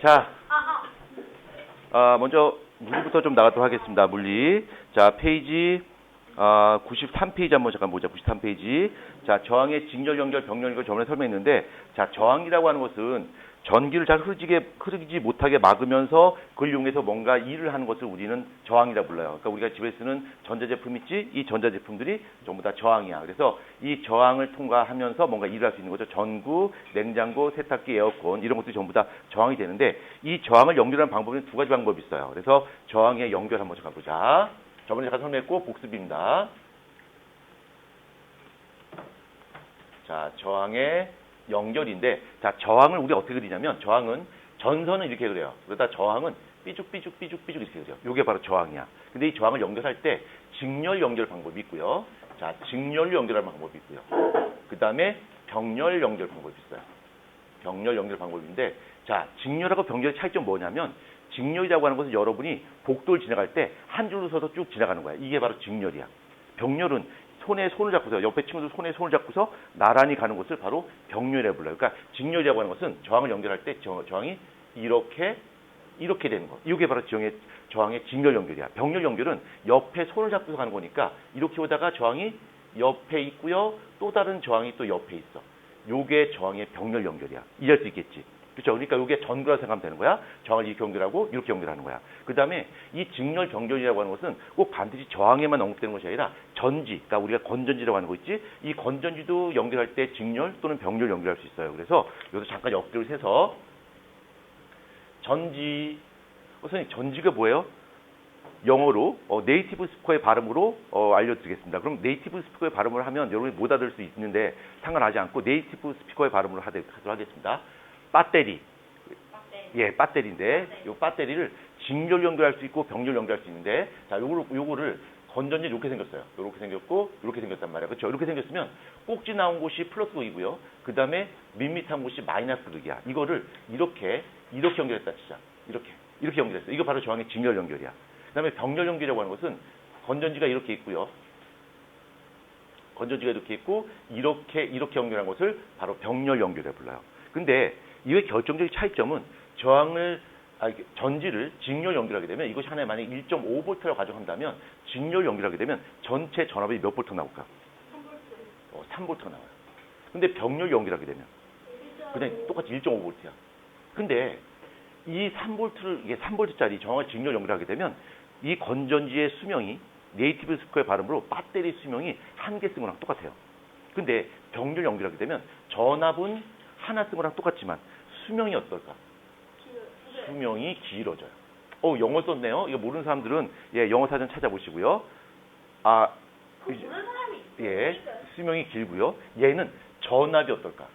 자, 먼저 물리부터 좀 나가도록 하겠습니다. 물리. 자, 페이지 93페이지 한번 잠깐 보자. 93페이지. 자, 저항의 직렬, 연결, 병렬 이걸 저번에 설명했는데, 자, 저항이라고 하는 것은 전기를 잘 흐르지 못하게 막으면서 그걸 이용해서 뭔가 일을 하는 것을 우리는 저항이라고 불러요. 그러니까 우리가 집에 쓰는 전자제품 있지? 이 전자제품들이 전부 다 저항이야. 그래서 이 저항을 통과하면서 뭔가 일을 할 수 있는 거죠. 전구, 냉장고, 세탁기, 에어컨 이런 것들이 전부 다 저항이 되는데 이 저항을 연결하는 방법은 두 가지 방법이 있어요. 그래서 저항의 연결 한번 가보자. 저번에 잠깐 설명했고 복습입니다. 자, 저항의 연결인데, 자, 저항을 우리가 어떻게 그리냐면, 저항은, 전선은 이렇게 그려요. 그러다 저항은 삐죽삐죽 이렇게 그려요. 이게 바로 저항이야. 근데 이 저항을 연결할 때, 직렬 연결 방법이 있고요. 자, 직렬 연결할 방법이 있고요. 그 다음에 병렬 연결 방법이 있어요. 병렬 연결 방법인데, 자, 직렬하고 병렬의 차이점 뭐냐면, 직렬이라고 하는 것은 여러분이 복도를 지나갈 때 한 줄로 서서 쭉 지나가는 거야. 이게 바로 직렬이야. 병렬은 손에 손을 잡고서, 옆에 친구들 손에 손을 잡고서 나란히 가는 것을 바로 병렬이라고 불러요. 그러니까 직렬이라고 하는 것은 저항을 연결할 때 저항이 이렇게 되는 거. 이게 바로 저항의 직렬 연결이야. 병렬 연결은 옆에 손을 잡고서 가는 거니까 이렇게 오다가 저항이 옆에 있고요. 또 다른 저항이 또 옆에 있어. 요게 저항의 병렬 연결이야. 이해할 수 있겠지? 그렇죠? 그러니까 이게 전구라고 생각하면 되는 거야. 저항을 이렇게 연결하고 이렇게 연결하는 거야. 그 다음에 이 직렬 병렬이라고 하는 것은 꼭 반드시 저항에만 언급되는 것이 아니라 전지, 그러니까 우리가 건전지라고 하는 거 있지? 이 건전지도 연결할 때 직렬 또는 병렬 연결할 수 있어요. 그래서 여기서 잠깐 역기를 세서 전지, 선생님 전지가 뭐예요? 영어로 네이티브 스피커의 발음으로 알려드리겠습니다. 그럼 네이티브 스피커의 발음을 하면 여러분이 못 알아들 수 있는데 상관하지 않고 네이티브 스피커의 발음으로 하도록 하겠습니다. 배터리. 예, 배터리인데 이 배터리를 직렬 연결할 수 있고 병렬 연결할 수 있는데, 자, 요거를 건전지 이렇게 생겼어요. 이렇게 생겼고 이렇게 생겼단 말이야. 그렇죠? 이렇게 생겼으면 꼭지 나온 곳이 플러스 극이고요. 그 다음에 밋밋한 곳이 마이너스 극이야. 이거를 이렇게 연결했다 치자. 이렇게 연결했어. 이거 바로 저항의 직렬 연결이야. 그 다음에 병렬 연결이라고 하는 것은 건전지가 이렇게 있고요. 건전지가 이렇게 있고 이렇게 연결한 것을 바로 병렬 연결이라고 불러요. 근데 이의 결정적인 차이점은 전지를 직렬 연결하게 되면, 이것이 하나에 만약에 1.5V라고 가정한다면 직렬 연결하게 되면 전체 전압이 몇 볼트 나올까? 3V가 나와요. 근데 병렬 연결하게 되면 그냥 똑같이 1.5V야. 근데 이 3V를, 이게 3V짜리 정확히 직렬 연결하게 되면 이 건전지의 수명이 네이티브 스피커의 발음으로 배터리 수명이 한 개 쓴 거랑 똑같아요. 근데 병렬 연결하게 되면 전압은 하나 쓴 거랑 똑같지만 수명이 어떨까? 수명이 길어져요. 영어 썼네요. 이거 모르는 사람들은 영어 사전 찾아보시고요. 모르는 사람이 예, 수명이 길고요. 얘는 전압이 어떨까?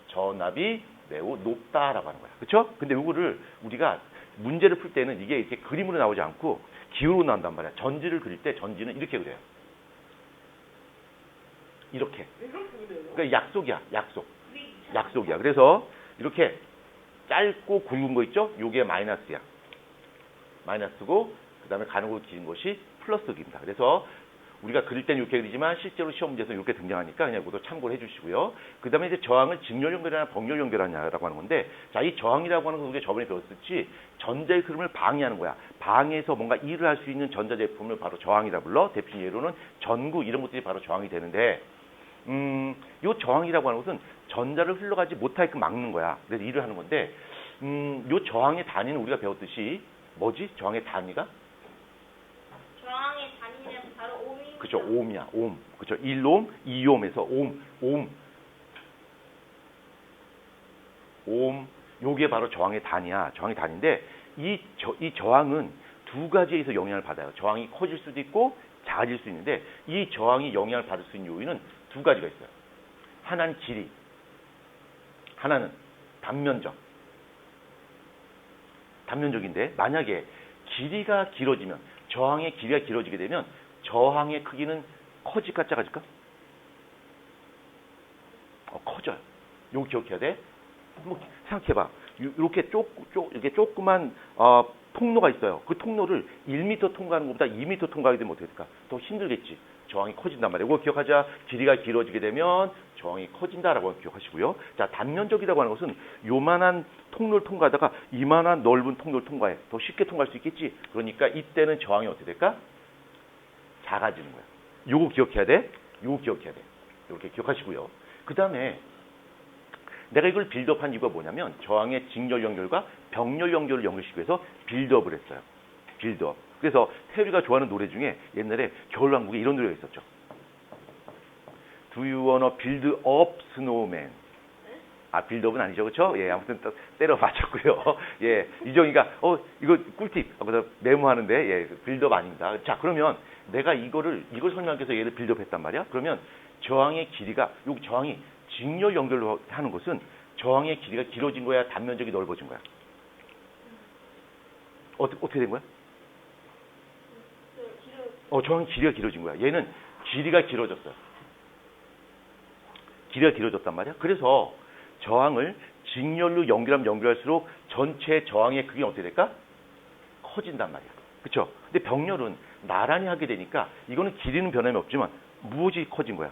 전압이 매우 높다라고 하는 거야. 그렇죠? 근데 이거를 우리가 문제를 풀 때는 이게 이렇게 그림으로 나오지 않고 기호로 나온단 말이야. 전지를 그릴 때 전지는 이렇게 그려요. 이렇게. 그러니까 약속이야. 그래서 이렇게 짧고 굵은 거 있죠? 요게 마이너스야. 마이너스고, 그 다음에 가늘고 긴 것이 플러스입니다. 그래서 우리가 그릴 때는 이렇게 그리지만 실제로 시험 문제에서 이렇게 등장하니까 그냥 이것도 참고를 해주시고요. 그 다음에 이제 저항을 직렬 연결하냐 병렬 연결하냐라고 하는 건데, 자, 이 저항이라고 하는 건 우리가 저번에 배웠었지, 전자의 흐름을 방해하는 거야. 방해해서 뭔가 일을 할 수 있는 전자제품을 바로 저항이라 불러. 대표 예로는 전구 이런 것들이 바로 저항이 되는데, 요 저항이라고 하는 것은 전자를 흘러가지 못하게끔 막는 거야. 그래서 일을 하는 건데, 요 저항의 단위는 우리가 배웠듯이 뭐지? 저항의 단위가? 저항의 단위는 바로 옴입니다. 그죠, 옴이야, 옴. 그죠, 1옴, 2옴에서 옴. 요게 바로 저항의 단위야. 저항의 단위인데, 이 저항은 두 가지에서 영향을 받아요. 저항이 커질 수도 있고 작아질 수 있는데, 이 저항이 영향을 받을 수 있는 요인은 두 가지가 있어요. 하나는 길이, 하나는 단면적인데, 만약에 길이가 길어지면, 저항의 길이가 길어지게 되면 저항의 크기는 커질까 작아질까? 커져요. 요거 기억해야 돼. 한번 생각해봐. 이렇게 이렇게 조그만 통로가 있어요. 그 통로를 1m 통과하는 것보다 2m 통과하게 되면 어떻게 될까? 더 힘들겠지. 저항이 커진단 말이에요. 이거 기억하자. 길이가 길어지게 되면 저항이 커진다라고 기억하시고요. 자, 단면적이라고 하는 것은 요만한 통로를 통과하다가 이만한 넓은 통로를 통과해. 더 쉽게 통과할 수 있겠지. 그러니까 이때는 저항이 어떻게 될까? 작아지는 거야. 요거 기억해야 돼. 요거 기억해야 돼. 이렇게 기억하시고요. 그 다음에 내가 이걸 빌드업한 이유가 뭐냐면 저항의 직렬 연결과 병렬 연결을 연결시키기 위해서 빌드업을 했어요. 빌드업. 그래서 태율이가 좋아하는 노래 중에 옛날에 겨울왕국에 이런 노래가 있었죠. Do you wanna build up snowman? 아, 빌드업은 아니죠. 그렇죠? 예, 아무튼 때려 맞췄고요. 예, 이정이가 이거 꿀팁. 그래서 메모하는데 예, 빌드업 아닙니다. 자, 그러면 내가 이걸 설명하기 위해서 얘를 빌드업했단 말이야. 그러면 저항의 길이가 요 저항이 직렬 연결로 하는 것은 저항의 길이가 길어진 거야, 단면적이 넓어진 거야. 어떻게 된 거야? 저항 길이가 길어진 거야. 얘는 길이가 길어졌어요. 길이가 길어졌단 말이야. 그래서 저항을 직렬로 연결하면 연결할수록 전체 저항의 크기가 어떻게 될까? 커진단 말이야. 그렇죠? 근데 병렬은 나란히 하게 되니까 이거는 길이는 변함이 없지만 무엇이 커진 거야?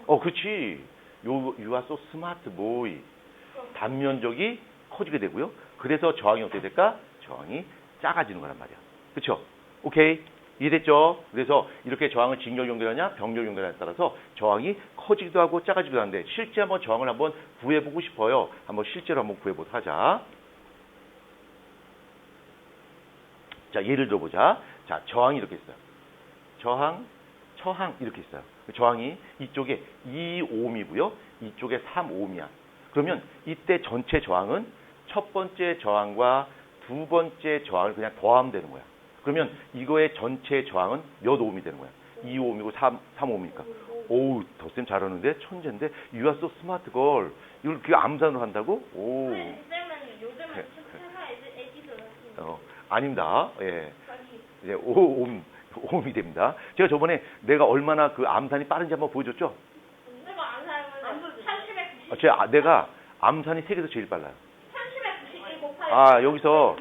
그렇지. You are so smart boy. 단면적이 커지게 되고요. 그래서 저항이 어떻게 될까? 저항이 작아지는 거란 말이야. 그렇죠? 오케이. 이해됐죠? 그래서 이렇게 저항을 직렬 연결하냐 병렬 연결하냐에 따라서 저항이 커지기도 하고 작아지기도 하는데 실제 한번 저항을 한번 구해보고 싶어요. 한번 실제로 한번 구해보도록 하자. 자, 예를 들어보자. 자, 저항이 이렇게 있어요. 저항 이렇게 있어요. 저항이 이쪽에 2옴이고요. 이쪽에 3옴이야. 그러면 이때 전체 저항은 첫 번째 저항과 두 번째 저항을 그냥 더하면 되는 거야. 그러면 이거의 전체 저항은 몇 옴이 되는 거야? 2옴이고 3옴이니까. 오우, 덧셈 잘하는데 천재인데. You are so smart girl. 이걸 그 암산으로 한다고? 오. 요즘은 애기들 아닙니다. 예. 이제 5옴이 됩니다. 제가 저번에 내가 얼마나 그 암산이 빠른지 한번 보여줬죠? 내가 암산은 1190. 내가 암산이 세계에서 제일 빨라요. 1191 곱하기. 여기서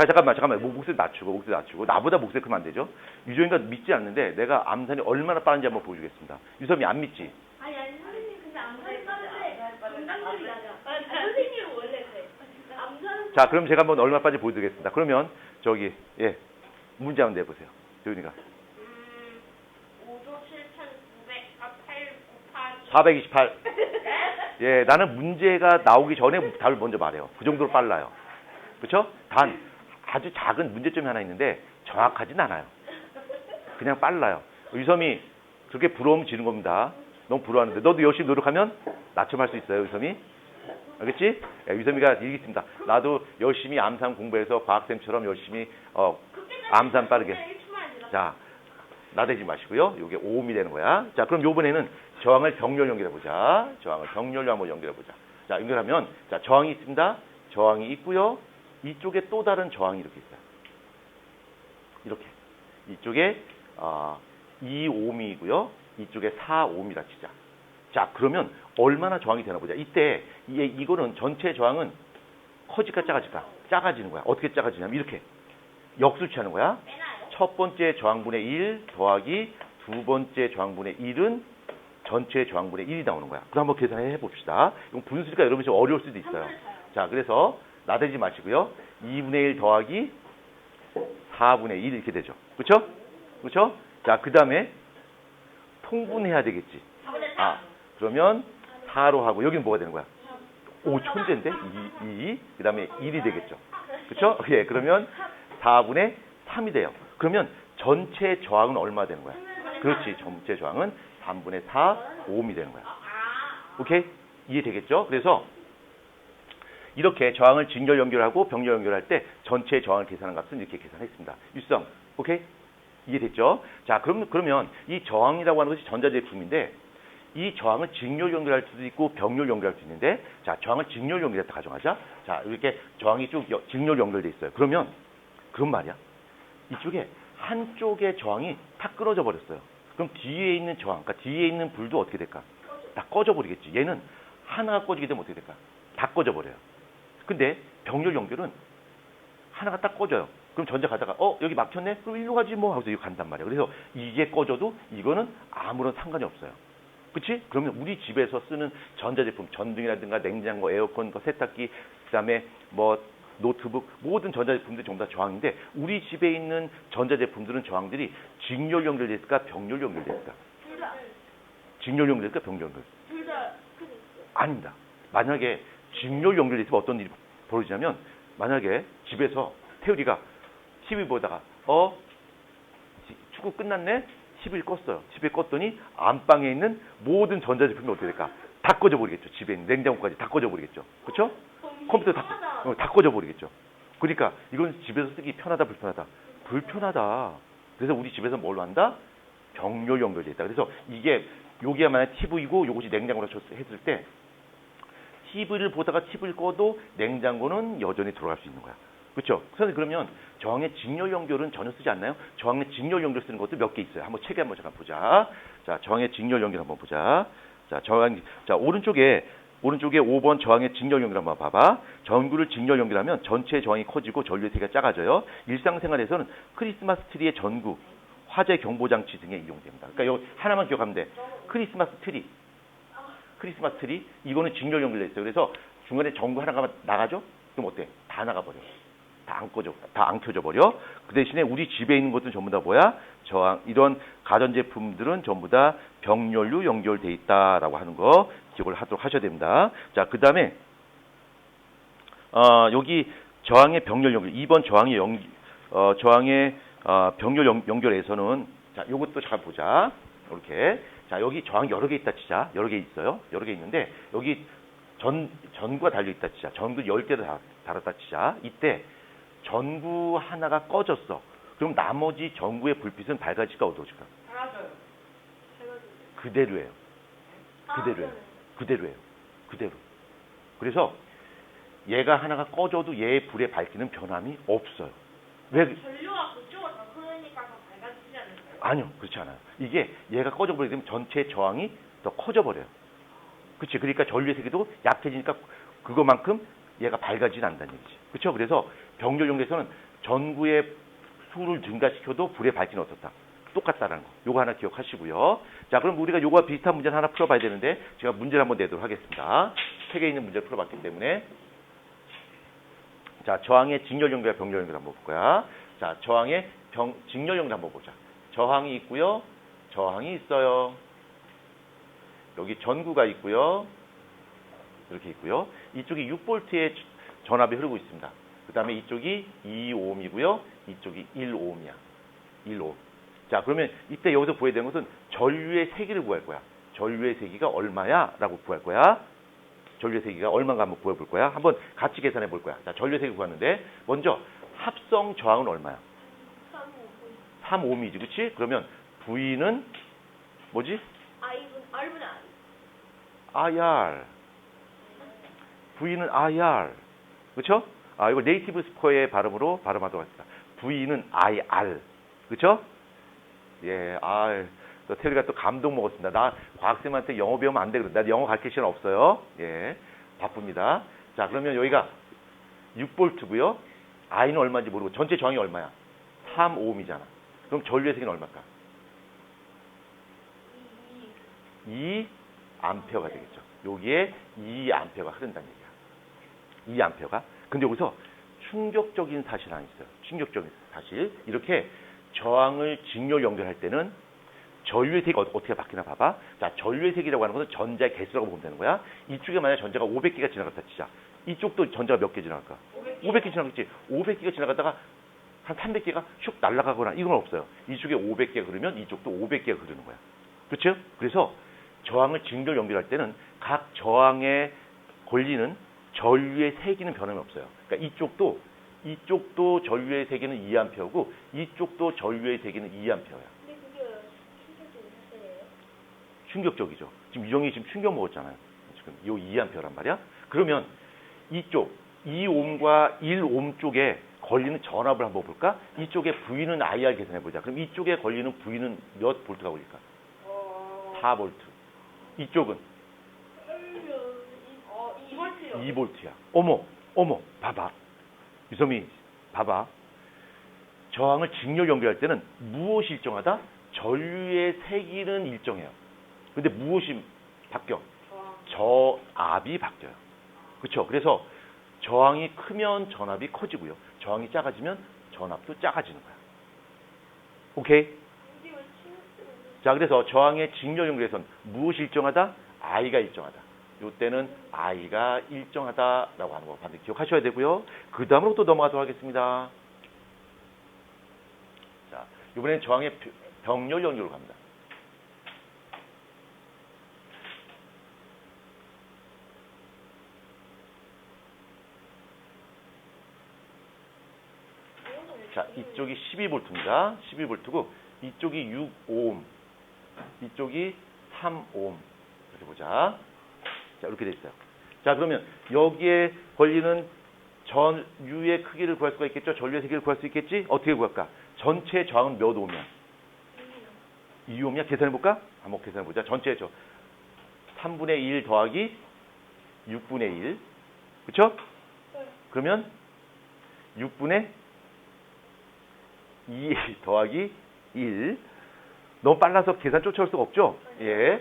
잠깐만. 목소리 낮추고. 나보다 목소리 크면 안 되죠? 유정이가 믿지 않는데 내가 암산이 얼마나 빠른지 한번 보여주겠습니다. 유섬이 안 믿지? 아니 선생님 근데 암산이 빠른데 정답률이 낮아. 선생님은 원래 그래. 암산은. 자, 그럼 제가 한번 얼마나 빠른지 보여드리겠습니다. 그러면 문제 한번 내보세요. 조윤이가. 5조 7,908 곱하기. 428. 예, 나는 문제가 나오기 전에 답을 먼저 말해요. 그 정도로 빨라요. 그렇죠? 단 아주 작은 문제점이 하나 있는데 정확하진 않아요. 그냥 빨라요. 유섬이 그렇게 부러우면 지는 겁니다. 너무 부러워하는데 너도 열심히 노력하면 나춤할 수 있어요. 유섬이. 알겠지? 유섬이가 일기 있습니다. 나도 열심히 암산 공부해서 과학쌤처럼 열심히 암산 빠르게. 자, 나대지 마시고요. 이게 5옴이 되는 거야. 자, 그럼 요번에는 저항을 병렬 연결해보자. 저항을 병렬로 한번 연결해보자. 자, 연결하면 자, 저항이 있습니다. 저항이 있고요. 이쪽에 또 다른 저항이 이렇게 있어요. 이렇게. 이쪽에 2옴이고요. 이쪽에 4옴이라 치자. 자, 그러면 얼마나 저항이 되나 보자. 이때 이거는 전체 저항은 커질까 작아질까? 작아지는 거야. 어떻게 작아지냐면 이렇게 역수치하는 거야. 첫 번째 저항분의 1 더하기 두 번째 저항분의 1은 전체 저항분의 1이 나오는 거야. 그럼 한번 계산해 봅시다. 이건 분수니까 여러분이 좀 어려울 수도 있어요. 자, 그래서 나대지 마시고요. 2분의 1 더하기 4분의 1 이렇게 되죠. 그렇죠? 그렇죠? 자, 그 다음에 통분해야 되겠지. 그러면 4로 하고 여기는 뭐가 되는 거야? 오, 천재인데? 2, 그 다음에 1이 되겠죠. 그렇죠? 예, 그러면 4분의 3이 돼요. 그러면 전체 저항은 얼마 되는 거야? 그렇지. 전체 저항은 3분의 4, 5옴이 되는 거야. 오케이? 이해되겠죠? 그래서 이렇게 저항을 직렬 연결하고 병렬 연결할 때 전체 저항을 계산한 값은 이렇게 계산했습니다. 유성, 오케이? 이해됐죠? 자, 그러면 이 저항이라고 하는 것이 전자제품인데 이 저항을 직렬 연결할 수도 있고 병렬 연결할 수 있는데 자, 저항을 직렬 연결했다 가정하자. 자, 이렇게 저항이 쭉 직렬 연결돼 있어요. 그런 말이야. 이쪽에 한쪽의 저항이 탁 끊어져 버렸어요. 그럼 뒤에 있는 저항, 그러니까 뒤에 있는 불도 어떻게 될까? 다 꺼져 버리겠지. 얘는 하나가 꺼지게 되면 어떻게 될까? 다 꺼져 버려요. 근데 병렬 연결은 하나가 딱 꺼져요. 그럼 전자 가다가 여기 막혔네? 그럼 일로 가지 뭐 하고서 여기 간단 말이야. 그래서 이게 꺼져도 이거는 아무런 상관이 없어요. 그치? 그러면 우리 집에서 쓰는 전자제품, 전등이라든가 냉장고, 에어컨, 세탁기, 그다음에 뭐 노트북, 모든 전자제품들이 전부 다 저항인데 우리 집에 있는 전자제품들은 저항들이 직렬 연결돼 있을까, 병렬 연결돼 있을까? 둘 다. 직렬 연결돼 있을까, 병렬 연결? 둘 다. 아닙니다. 만약에 직렬 연결돼 있으면 어떤 일이 벌어지냐면 만약에 집에서 태우리가 TV 보다가 축구 끝났네? TV를 껐어요. TV를 껐더니 안방에 있는 모든 전자제품이 어떻게 될까? 다 꺼져 버리겠죠. 집에 있는 냉장고까지 다 꺼져 버리겠죠. 그렇죠? 컴퓨터 다 꺼져 버리겠죠. 그러니까 이건 집에서 쓰기 편하다, 불편하다? 불편하다. 그래서 우리 집에서 뭘로 한다? 병렬 연결돼 있다. 그래서 여기가 만약 TV이고 요것이 냉장고라 했을 때 TV를 보다가 TV를 꺼도 냉장고는 여전히 들어갈 수 있는 거야. 그렇죠? 선생님 그러면 저항의 직렬 연결은 전혀 쓰지 않나요? 저항의 직렬 연결 쓰는 것도 몇 개 있어요. 한번 책에 한번 잠깐 보자. 자, 저항의 직렬 연결 한번 보자. 자, 오른쪽에 5번 저항의 직렬 연결 한번 봐봐. 전구를 직렬 연결하면 전체 저항이 커지고 전류의 세기가 작아져요. 일상생활에서는 크리스마스 트리의 전구, 화재 경보 장치 등에 이용됩니다. 그러니까 여기 하나만 기억하면 돼. 크리스마스 트리 이거는 직렬 연결돼 있어요. 그래서 중간에 전구 하나가 나가죠? 그럼 어때? 다 나가버려. 다 안 켜져 버려. 그 대신에 우리 집에 있는 것들은 전부 다 뭐야? 저항, 이런 가전제품들은 전부 다 병렬로 연결돼 있다라고 하는 거 기억을 하도록 하셔야 됩니다. 자, 그 다음에 여기 저항의 병렬 연결, 2번 저항의 병렬 연결에서는 자, 요것도 잘 보자. 이렇게. 자, 여기 저항 여러 개 있다 치자. 여러 개 있어요. 여러 개 있는데 여기 전구가 달려 있다 치자. 전구 10개도 달았다 치자. 이때 전구 하나가 꺼졌어. 그럼 나머지 전구의 불빛은 밝아질까 어두워질까? 달아져요. 그대로예요. 그대로. 그래서 얘가 하나가 꺼져도 얘의 불의 밝기는 변함이 없어요. 왜? 전류가 그쪽으로 더 흐르니까 더 밝아지지 않을까요? 아니요, 그렇지 않아요. 이게 얘가 꺼져버리게 되면 전체 저항이 더 커져버려요. 그렇지? 그러니까 전류의 세기도 약해지니까 그거만큼 얘가 밝아지진 않는다는 얘기지. 그렇죠? 그래서 병렬 연결에서는 전구의 수를 증가시켜도 불의 밝기는 어떻다? 똑같다라는 거. 요거 하나 기억하시고요. 자, 그럼 우리가 요거와 비슷한 문제를 하나 풀어봐야 되는데 제가 문제를 한번 내도록 하겠습니다. 책에 있는 문제를 풀어봤기 때문에 자, 저항의 직렬 연결과 병렬 연결 한번 볼 거야. 자, 저항의 직렬 연결 한번 보자. 저항이 있고요. 저항이 있어요. 여기 전구가 있고요. 이렇게 있고요. 이쪽이 6V의 전압이 흐르고 있습니다. 그 다음에 이쪽이 2ohm이고요. 이쪽이 1ohm이야. 1ohm. 자, 그러면 이때 여기서 구해야 되는 것은 전류의 세기를 구할 거야. 전류의 세기가 얼마야? 라고 구할 거야. 전류의 세기가 얼마인가 한번 구해볼 거야. 한번 같이 계산해 볼 거야. 자, 전류의 세기 구하는데 먼저 합성 저항은 얼마야? 3ohm이지. 그치? 그러면 V는 뭐지? R분의 IR. V는 IR. 그쵸? 이거 네이티브 스코어의 발음으로 발음하도록 하겠습니다. V는 IR. 그쵸? 예, 또 태리가 또 감동 먹었습니다. 나 과학쌤한테 영어 배우면 안 돼. 나 영어 가르칠 시간 없어요. 예, 바쁩니다. 자, 그러면 여기가 6V고요. I는 얼마인지 모르고 전체 저항이 얼마야? 3ohm이잖아. 그럼 전류의 세기는 얼마일까? 2A가 되겠죠. 여기에 2A가 흐른다는 얘기야. 2A가. 근데 여기서 충격적인 사실 하나 있어요. 충격적인 사실. 이렇게 저항을 직렬 연결할 때는 전류의 세기가 어떻게 바뀌나 봐봐. 자, 전류의 세기라고 하는 것은 전자의 개수라고 보면 되는 거야. 이쪽에 만약 전자가 500개가 지나갔다 치자. 이쪽도 전자가 몇 개 지나갈까? 500개 지나갔지. 500개가 지나가다가 한 300개가 슉 날아가거나 이건 없어요. 이쪽에 500개가 흐르면 이쪽도 500개가 흐르는 거야. 그렇죠? 그래서 저항을 직렬 연결할 때는 각 저항에 걸리는 전류의 세기는 변함이 없어요. 그러니까 이쪽도 전류의 세기는 2A고 이쪽도 전류의 세기는 2A야. 근데 그게 충격적인 사실이에요? 충격적이죠. 지금 유정이 지금 충격 먹었잖아요. 지금 이 2A란 말이야. 그러면 이쪽 2ohm과 1ohm 쪽에 걸리는 전압을 한번 볼까? 이쪽에 V는 IR 계산해 보자. 그럼 이쪽에 걸리는 V는 몇 볼트가 걸릴까? 4V. 이쪽은 2V요. 2V야. 어머, 봐봐. 유섬이, 봐봐. 저항을 직렬 연결할 때는 무엇이 일정하다? 전류의 세기는 일정해요. 근데 무엇이 바뀌어? 저압이 바뀌어요. 그렇죠? 그래서 저항이 크면 전압이 커지고요. 저항이 작아지면 전압도 작아지는 거야. 오케이? 자, 그래서 저항의 직렬 연결에선 무엇이 일정하다? I가 일정하다. 이때는 I가 일정하다라고 하는 거 반드시 기억하셔야 되고요. 그 다음으로 또 넘어가도록 하겠습니다. 자, 이번에는 저항의 병렬 연결로 갑니다. 자, 이쪽이 12V입니다. 12V고 이쪽이 6오hm, 이쪽이 3오hm. 이렇게 보자. 자, 이렇게 돼 있어요. 자, 그러면 여기에 걸리는 전류의 크기를 구할 수가 있겠죠? 전류의 세기를 구할 수 있겠지? 어떻게 구할까? 전체 저항은 몇 ohm이야? 2ohm이야? 계산해볼까? 한번 계산해보자. 전체 3분의 1 더하기 6분의 1. 그쵸? 그러면 6분의 2 더하기 1. 너무 빨라서 계산 쫓아올 수가 없죠? 예.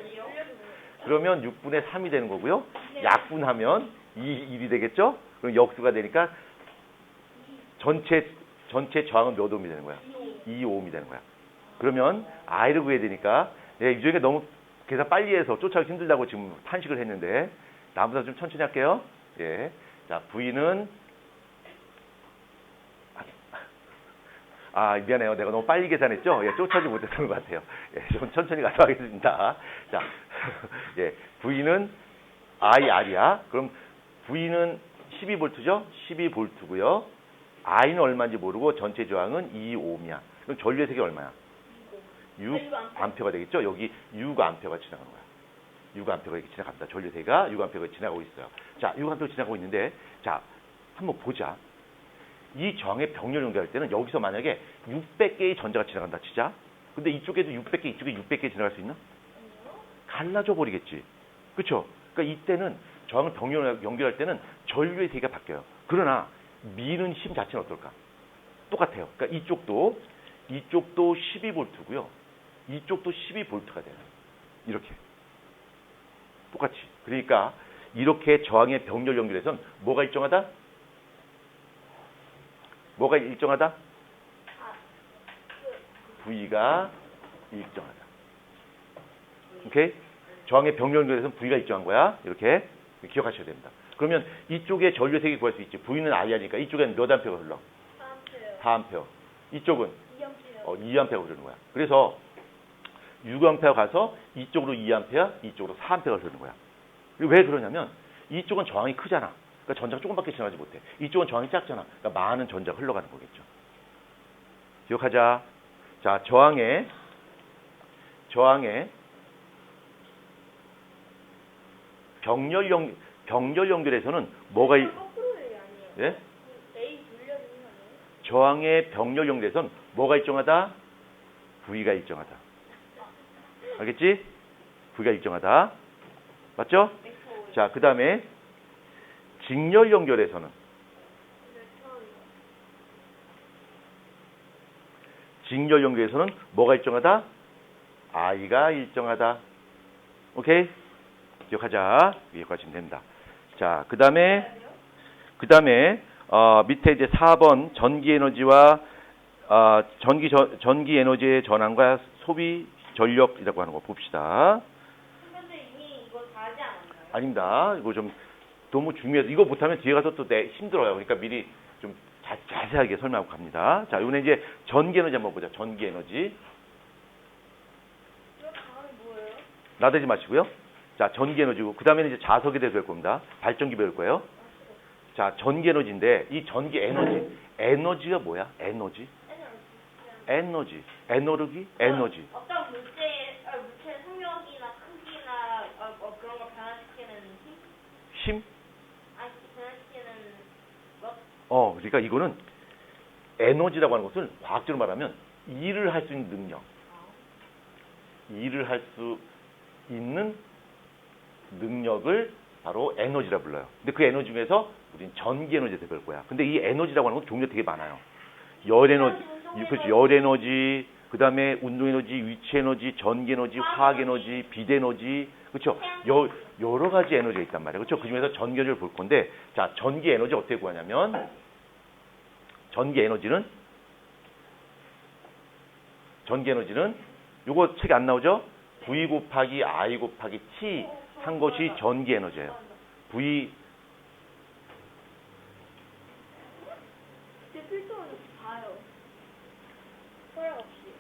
그러면 6분의 3이 되는 거고요. 약분하면 1이 되겠죠? 그럼 역수가 되니까 전체 저항은 몇 ohm이 되는 거야? 2ohm이 되는 거야. 그러면 I를 구해야 되니까 유정이가 너무 계산 빨리 해서 쫓아오기 힘들다고 지금 탄식을 했는데 나보다 좀 천천히 할게요. 예. 자, V는 미안해요. 내가 너무 빨리 계산했죠? 예, 쫓아오지 못했던 것 같아요. 예, 좀 천천히 가도록 하겠습니다. 자, 예, V는 IR이야. 그럼 V는 12V죠? 12V고요. I는 얼마인지 모르고 전체 저항은 2ohm이야. 그럼 전류의 세기 얼마야? 6A가 되겠죠? 여기 6A가 지나가는 거야. 6A가 이렇게 지나갑니다. 전류의 세기가 6A가 지나가고 있어요. 자, 6A가 지나가고 있는데, 자, 한번 보자. 이 저항의 병렬 연결할 때는 여기서 만약에 600개의 전자가 지나간다 치자. 근데 이쪽에도 600개, 이쪽에 600개 지나갈 수 있나? 갈라져 버리겠지. 그렇죠? 그러니까 이때는 저항을 병렬 연결할 때는 전류의 세기가 바뀌어요. 그러나 미는 힘 자체는 어떨까? 똑같아요. 그러니까 이쪽도 12V고요. 이쪽도 12V가 돼요. 이렇게. 똑같이. 그러니까 이렇게 저항의 병렬 연결해서는 뭐가 일정하다? 뭐가 일정하다? V가 일정하다. 오케이? 저항의 병렬 연결에서는 V가 일정한 거야. 이렇게 기억하셔야 됩니다. 그러면 이쪽에 전류의 세기 구할 수 있지. V는 I하니까 이쪽에는 몇 암페어가 흘러? 4암페어. 이쪽은 2암페어가 흐르는 거야. 그래서 6암페어 가서 이쪽으로 2암페어, 이쪽으로 4암페어가 흐르는 거야. 왜 그러냐면 이쪽은 저항이 크잖아. 그러니까 전자가 조금밖에 지나가지 못해. 이쪽은 저항이 작잖아. 그러니까 많은 전자가 흘러가는 거겠죠. 기억하자. 자, 저항의 병렬 연결에서는 뭐가 예? 저항의 병렬 연결에서는 뭐가 일정하다? V가 일정하다. 알겠지? V가 일정하다. 맞죠? 자, 그 다음에 직렬 연결에서는 뭐가 일정하다? I가 일정하다. 오케이? 기억하자. 여기까지 하면 됩니다. 자, 그 다음에 밑에 이제 4번 전기 에너지와 전기 에너지의 전환과 소비 전력이라고 하는 거 봅시다. 선생님 이미 이거 다 하지 않았나요? 아닙니다. 이거 좀 너무 중요해서 이거 못하면 뒤에 가서 또 힘들어요. 그러니까 미리 좀 자세하게 설명하고 갑니다. 자, 이번에 이제 전기 에너지 한번 보자. 전기 에너지. 이거 다음에 뭐예요? 나대지 마시고요. 자, 전기 에너지고 그 다음에는 이제 자석에 대해서 배울 겁니다. 발전기 배울 거예요. 자, 전기 에너지인데 이 전기 에너지가 뭐야? 에너지. 에너지. 어떤 물체의 속력이나 크기나 그런 거 변화시키는 힘? 아니, 변화시키는 것? 그러니까 이거는 에너지라고 하는 것을 과학적으로 말하면 일을 할 수 있는 능력. 일을 할 수 있는 능력을 바로 에너지라 불러요. 근데 그 에너지 중에서 우리는 전기 에너지에 대해 배울 거야. 근데 이 에너지라고 하는 건 종류가 되게 많아요. 열 에너지, 그렇죠. 열 에너지, 그 다음에 운동 에너지, 위치 에너지, 전기 에너지, 화학 에너지, 빛 에너지, 그렇죠. 여러 가지 에너지가 있단 말이에요. 그렇죠. 그 중에서 전기 에너지를 볼 건데, 자, 전기 에너지 어떻게 구하냐면, 전기 에너지는 요거 책에 안 나오죠? V 곱하기 I 곱하기 T 한 것이 전기 에너지예요. V 제 필통은 봐요. 허락 없이.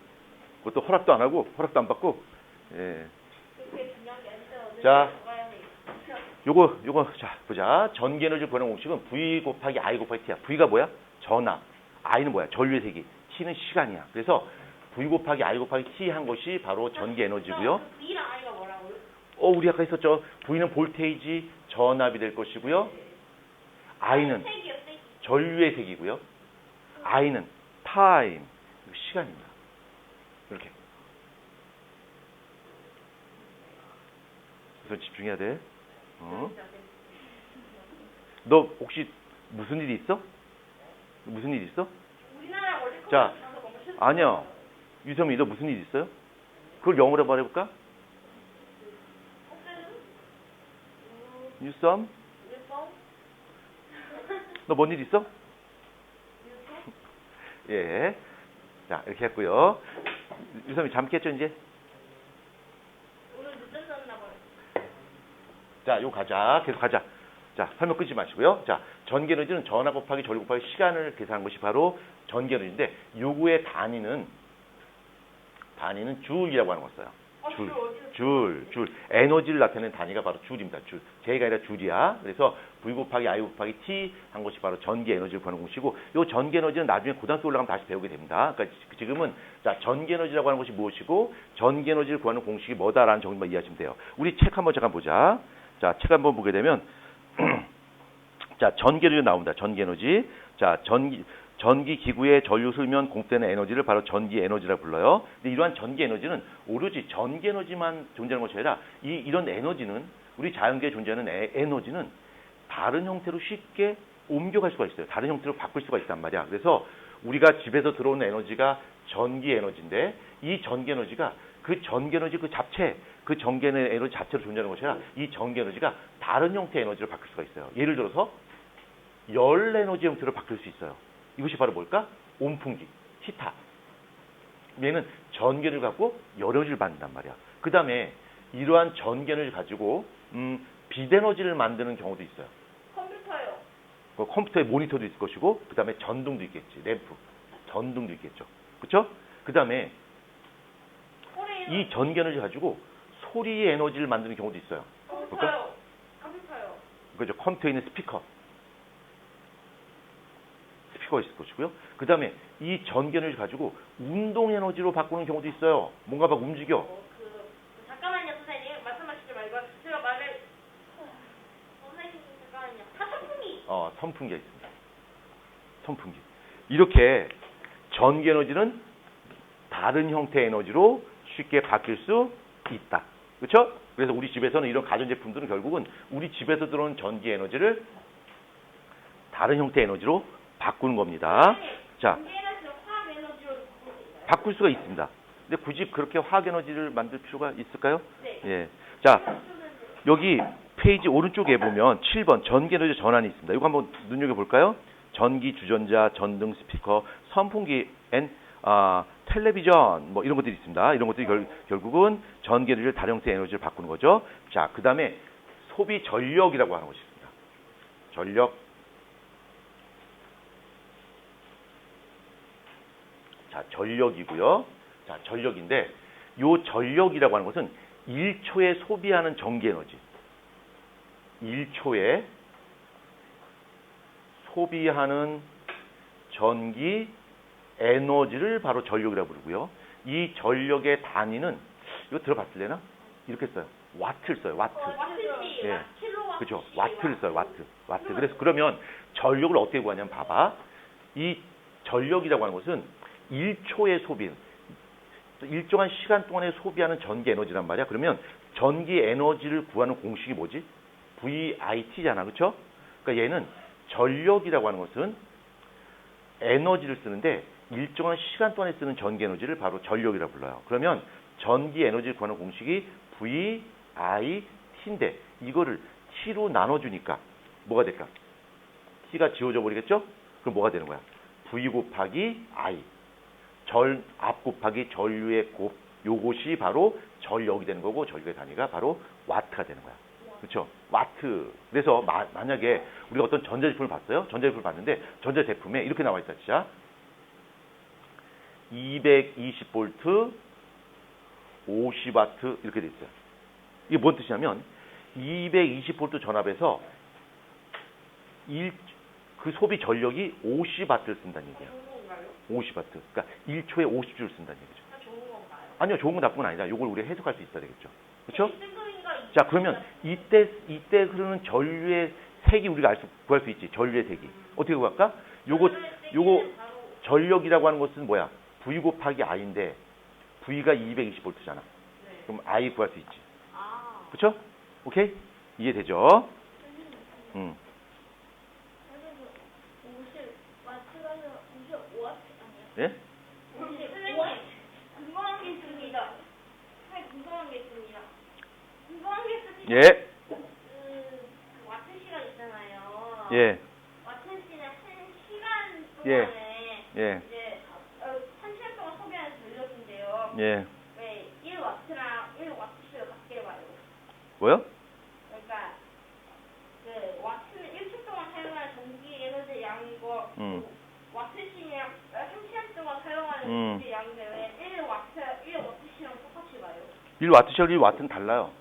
그것도 허락도 안 하고 허락도 안 받고. 예. 그게 중요한 게 아니죠. 자, 요거 자 보자. 전기 에너지를 구하는 공식은 V 곱하기 I 곱하기 T야. V가 뭐야? 전압. I는 뭐야? 전류의 세기. T는 시간이야. 그래서 V 곱하기 I 곱하기 T 한 것이 바로 전기 에너지고요. V랑 I가 뭐라고요? 우리 아까 있었죠. V는 볼테이지, 전압이 될 것이고요. I는 색이요, 색. 전류의 세기고요. I는 타임, 시간입니다. 이렇게. 그래서 집중해야 돼. 너 혹시 무슨 일이 있어? 무슨 일 있어? 우리나라 원래 자, 아니야. 유성이 너 무슨 일 있어요? 그걸 영어로 말해볼까? You some? 너 뭔 일 있어? 예. 자, 이렇게 했고요. 유성이 잠 깼죠, 이제? 오늘 늦잠 잤나 봐요. 자, 요거 가자. 계속 가자. 자, 설명 끊지 마시고요. 자, 전기 에너지는 전압 곱하기 전류 곱하기 시간을 계산한 것이 바로 전기 에너지인데, 요거의 단위는 줄이라고 하는 거 써요. 줄. 에너지를 나타내는 단위가 바로 줄입니다. 줄. J가 아니라 줄이야. 그래서 V 곱하기 I 곱하기 T 한 것이 바로 전기 에너지를 구하는 공식이고, 이 전기 에너지는 나중에 고등학교 올라가면 다시 배우게 됩니다. 그러니까 지금은 자, 전기 에너지라고 하는 것이 무엇이고, 전기 에너지를 구하는 공식이 뭐다라는 정도만 이해하시면 돼요. 우리 책 한번 잠깐 보자. 자, 책 한번 보게 되면, 자, 전기 에너지 나옵니다. 전기 에너지. 자, 전기 기구에 전류 흐르면 공급되는 에너지를 바로 전기 에너지라고 불러요. 근데 이러한 전기 에너지는 오로지 전기 에너지만 존재하는 것이 아니라 이런 에너지는 우리 자연계에 존재하는 에너지는 다른 형태로 쉽게 옮겨갈 수가 있어요. 다른 형태로 바꿀 수가 있단 말이야. 그래서 우리가 집에서 들어오는 에너지가 전기 에너지인데 이 전기 에너지가 그 전기 에너지 그 전기 에너지 자체로 존재하는 것이 아니라 이 전기 에너지가 다른 형태의 에너지로 바뀔 수가 있어요. 예를 들어서 열 에너지 형태로 바뀔 수 있어요. 이것이 바로 뭘까? 온풍기, 히타. 얘는 전기를 갖고 열에너지를 만든단 말이야. 그 다음에 이러한 전기 에너지를 가지고 빛 에너지를 만드는 경우도 있어요. 컴퓨터요. 컴퓨터에 모니터도 있을 것이고, 그 다음에 전등도 있겠지. 램프, 전등도 있겠죠. 그렇죠? 그 다음에 이 전기 에너지 가지고 소리 에너지를 만드는 경우도 있어요. 컴퓨터요. 그죠? 컴퓨터에 있는 스피커가 있을 것이고요. 그 다음에 이 전기 에너지 가지고 운동 에너지로 바꾸는 경우도 있어요. 뭔가 막 움직여. 잠깐만요, 선생님. 말씀하시지 말고 제가 말을. 선생님, 잠깐만요. 선풍기. 선풍기가 있습니다. 선풍기. 이렇게 전기 에너지는 다른 형태의 에너지로 쉽게 바뀔 수 있다. 그렇죠? 그래서 우리 집에서는 이런 가전제품들은 결국은 우리 집에서 들어오는 전기 에너지를 다른 형태의 에너지로 바꾸는 겁니다. 자, 전기 에너지를 화학 에너지로 바꿀 수 있나요? 바꿀 수가 있습니다. 근데 굳이 그렇게 화학 에너지를 만들 필요가 있을까요? 네. 예. 자, 여기 페이지 오른쪽에 보면 7번 전기 에너지 전환이 있습니다. 이거 한번 눈여겨볼까요? 전기, 주전자, 전등, 스피커, 선풍기, 텔레비전 뭐 이런 것들이 있습니다. 이런 것들이 결국은 전기 에너지를 다른 형태의 에너지를 바꾸는 거죠. 자, 그 다음에 소비 전력이라고 하는 것이 있습니다. 전력. 자, 전력이고요. 자, 전력인데 요 전력이라고 하는 것은 1초에 소비하는 전기 에너지. 1초에 소비하는 전기 에너지를 바로 전력이라고 부르고요. 이 전력의 단위는 이거 들어봤을래나? 이렇게 써요. 와트를 써요. 와트. 와트지. 예. 킬로와트. 그렇죠. 와트를 써요. 와트. 그래서 그러면 전력을 어떻게 구하냐면 봐봐. 이 전력이라고 하는 것은 1초의 소비, 일정한 시간 동안에 소비하는 전기 에너지란 말이야. 그러면 전기 에너지를 구하는 공식이 뭐지? VIT잖아. 그렇죠? 그러니까 얘는 전력이라고 하는 것은 에너지를 쓰는데 일정한 시간 동안에 쓰는 전기 에너지를 바로 전력이라고 불러요. 그러면 전기 에너지를 구하는 공식이 V, I, T인데 이거를 T로 나눠주니까 뭐가 될까? T가 지워져 버리겠죠? 그럼 뭐가 되는 거야? V 곱하기 I. 앞 곱하기 전류의 곱. 요것이 바로 전력이 되는 거고 전력의 단위가 바로 와트가 되는 거야. 그렇죠? 와트. 그래서 만약에 우리가 어떤 전자제품을 봤어요? 전자제품을 봤는데 전자제품에 이렇게 나와 있다. 진짜 220V 50W 이렇게 돼 있어요. 이게 뭔 뜻이냐면 220V 전압에서 그 소비 전력이 50W를 쓴다는 얘기예요. 50W. 그러니까 1초에 50J를 쓴다는 얘기죠. 좋은 건가요? 아니요. 좋은 건 나쁜 건 아니다. 이걸 우리가 해석할 수 있어야 되겠죠. 그렇죠? 이 자, 그러면 이때 흐르는 전류의 색이 우리가 구할 수 있지. 전류의 색이. 어떻게 구할까? 요거 전력이라고 하는 것은 뭐야? V 곱하기 I인데 V가 220V잖아. 그럼 I 구할 수 있지. 그렇죠? 오케이? 이해되죠? 음. 50와트가 아니라 55와트 아니야? 예? 궁금한 게 있습니다. 궁금한 게 있습니다. 궁금한 게 있습니다. 예. 와트 시간 있잖아요. 예. 와트 시간 1시간 예. 동안에 예. 이제 1시간 동안 소비하는 전력인데요. 예. 왜 1와트랑 1와트씩을 같게 봐요? 뭐요? 그러니까 그 와트는 1초 동안 사용하는 전기 에너지 양과 와트씩이랑 1시간 동안 사용하는 전기 양인데 왜 1와트씩이랑 똑같이 봐요? 1와트시하고 1와트는 달라요.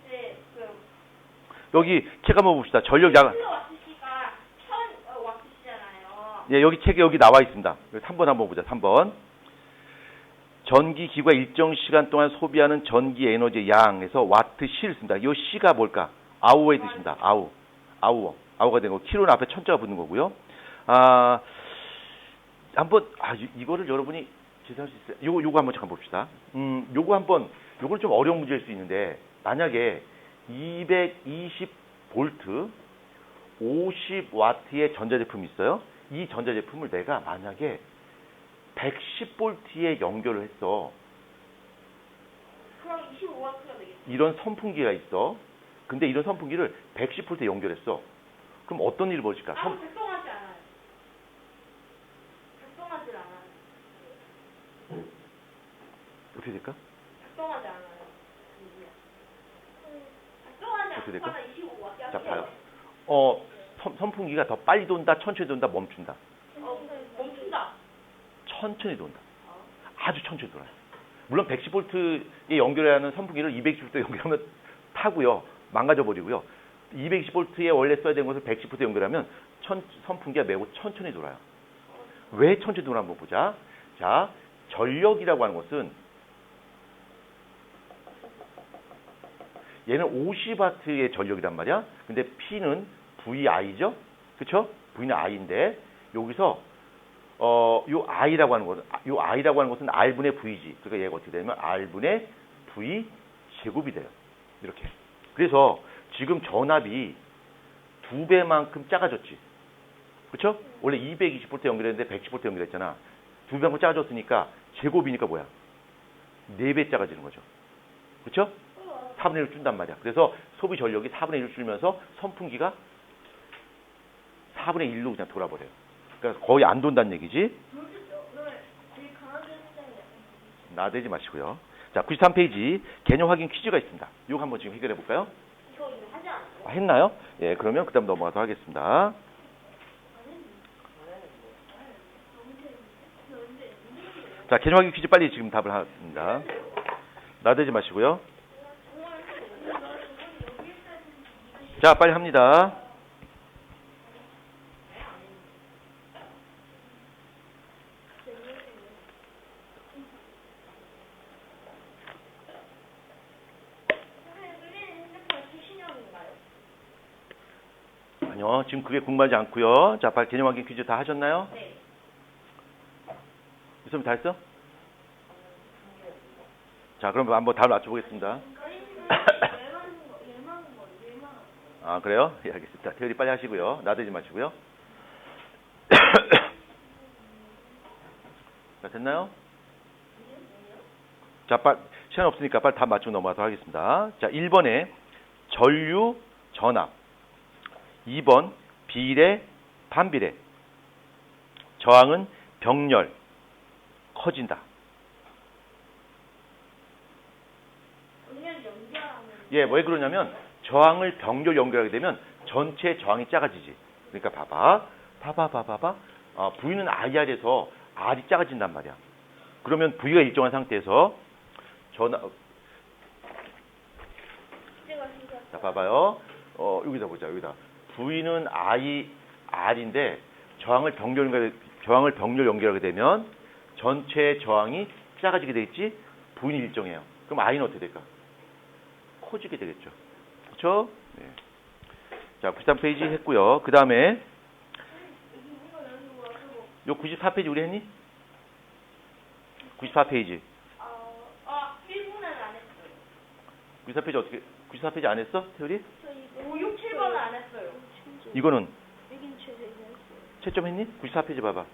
근데 여기 책 한번 봅시다. 전력 양. 1와트시가 1000와트시잖아요. 예, 여기 책에 여기 나와 있습니다. 3번 한번 보자. 3번. 전기기구가 일정 시간 동안 소비하는 전기 에너지 양에서 와트 시를 씁니다. 이 시가 뭘까? 아우어의 뜻입니다. 아우어가 되는 거. 킬로는 앞에 천자가 붙는 거고요. 이거를 여러분이 제시할 수 있어요. 요거 한번 잠깐 봅시다. 요거는 좀 어려운 문제일 수 있는데, 만약에 220V 50W의 전자제품이 있어요. 이 전자제품을 내가 만약에 110V에 연결을 했어. 그럼 25와트가 되겠죠. 이런 선풍기가 있어. 근데 이런 선풍기를 110V에 연결했어. 그럼 어떤 일이 벌어질까? 작동하지 않아요. 작동하지 않아요. 어떻게 될까? 작동하지 않아요. 작동하지 어떻게 될까? 않거나 25와트. 자, 봐요. 선풍기가 더 빨리 돈다, 천천히 돈다, 멈춘다. 멈춘다. 천천히 돈다. 아주 천천히 돌아요. 물론 110V에 연결해야 하는 선풍기를 220V에 연결하면 타고요. 망가져 버리고요. 220V에 원래 써야 되는 것을 110V에 연결하면 선풍기가 매우 천천히 돌아요. 왜 천천히 도나 한번 보자. 자, 전력이라고 하는 것은 얘는 50W의 전력이란 말이야. 근데 P는 VI죠. 그렇죠? V는 I인데 여기서 요 I라고 하는 것은 R분의 V지. 그러니까 얘가 어떻게 되냐면 R분의 V 제곱이 돼요. 이렇게. 그래서 지금 전압이 2배만큼 작아졌지. 그렇죠? 원래 220V 연결했는데 110V 연결했잖아. 2배만큼 작아졌으니까 제곱이니까 뭐야? 4배 작아지는 거죠. 그렇죠? 4분의 1을 준단 말이야. 그래서 소비 전력이 4분의 1을 줄면서 선풍기가 4분의 1로 그냥 돌아버려요. 그러니까 거의 안 돈다는 얘기지. 나대지 마시고요. 자, 93페이지 개념 확인 퀴즈가 있습니다. 이거 한번 지금 해결해 볼까요? 이거 하지 않았어요? 했나요? 예, 그러면 그다음 넘어가서 하겠습니다. 자, 개념 확인 퀴즈 빨리 지금 답을 합니다. 나대지 마시고요. 자, 빨리 합니다. 아니요, 지금 그게 궁금하지 않고요. 자, 빨리 개념 확인 퀴즈 다 하셨나요? 네. 유선이 다 했어? 자, 그럼 한번 답을 맞춰보겠습니다. 아, 그래요? 예, 알겠습니다. 테오리 빨리 하시고요. 나대지 마시고요. 자, 됐나요? 자, 시간 없으니까 빨리 답 맞추고 넘어가도록 하겠습니다. 자, 1번에 전류, 전압. 2번 비례, 반비례. 저항은 병렬, 커진다. 예, 왜 그러냐면 저항을 병렬 연결하게 되면 전체 저항이 작아지지. 그러니까 봐봐. V는 IR에서 R이 작아진단 말이야. 그러면 V가 일정한 상태에서 자, 봐봐요. 여기다 보자. 여기다. V는 R인데 저항을 병렬 연결하게 되면 전체 저항이 작아지게 되겠지. V는 일정해요. 그럼 I는 어떻게 될까? 커지게 되겠죠. 그렇죠? 네. 자, 93페이지 했고요. 그 다음에 요 94페이지 우리 했니? 94페이지. 1분은 안 했어요. 94페이지 어떻게? 94페이지 안 했어? 태율이? 5, 6, 7번은 안 했어요. 이거는 여긴 최저 했어요. 채점 했니? 94페이지 봐봐.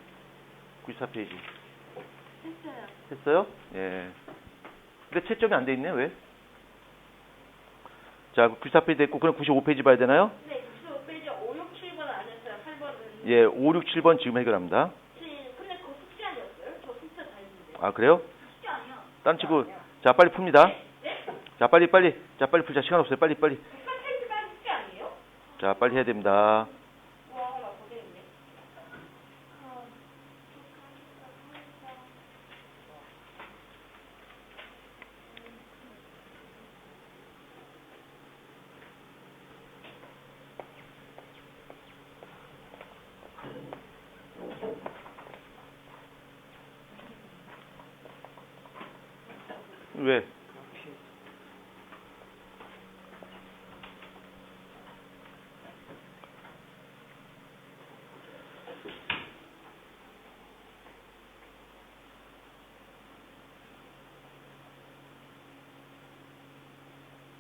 94페이지. 했어요. 했어요? 예. 근데 채점이 안 돼 있네. 왜? 자, 94페이지 됐고 그럼 95페이지 봐야 되나요? 네, 95페이지 5, 6, 7번은 안 했어요. 8번은. 예, 5, 6, 7번 지금 해결합니다. 근데 그거 숙제 아니었어요? 저 숙제 다 했는데. 아, 그래요? 숙제 아니야. 딴 친구. 자, 빨리 풉니다. 네? 자, 빨리. 자, 빨리 풀자. 시간 없어요. 빨리. 100페이지까지 숙제 아니에요? 자, 빨리 해야 됩니다. 와, 나 고생했네. 왜?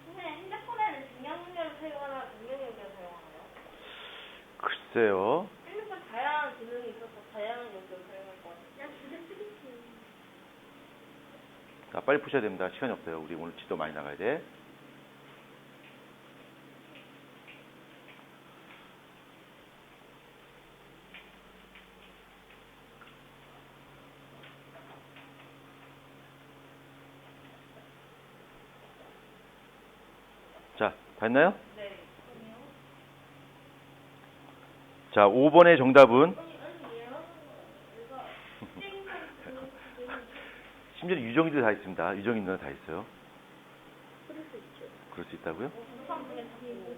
선생님, 핸드폰에는 중량연결을 사용하나 중량연결을 사용하나요? 글쎄요. 핸드폰 다양한 기능이 있어서 다양한 연결을 사용할 것 같아요. 그냥 두개 쓰겠지. 자, 빨리 푸셔야 됩니다. 시간이 없어요. 우리 오늘 지도 많이 나가야 돼. 자, 다 했나요? 네. 자, 5번의 정답은 심지어 유정이도 다 있습니다. 유정이 누나 다 있어요. 그럴 수 있죠. 그럴 수 있다고요? 선생님,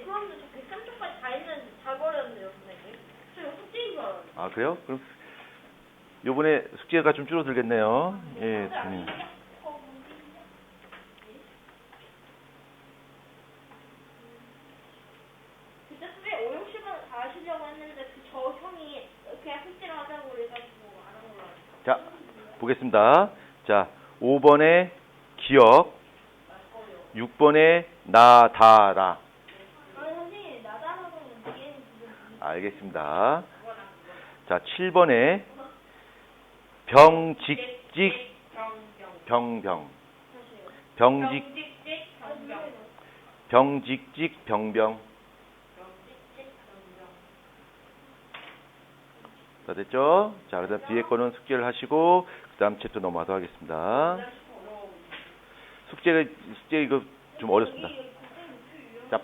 그럼 저 103쪽까지 다 했는데 잘 버렸는데요, 선생님? 저 이거 숙제인 줄 알았는데. 아, 그래요? 그럼 요번에 숙제가 좀 줄어들겠네요. 예, 그때 선생님 5, 60은 다 하시려고 했는데 저 형이 그냥 숙제를 하자고 그래가지고 안 한 걸로 알았어요. 자, 보겠습니다. 자, 5번에 기억, 6번에 나다라. 아니 선생님 나다라고는 이게 알겠습니다. 자, 7번에 병직직 병병. 병직직 병병. 다 됐죠? 자, 그다음 뒤에 거는 숙제를 하시고 그다음 챕터 넘어가도록 하겠습니다. 숙제 이거 좀 어렵습니다. 자,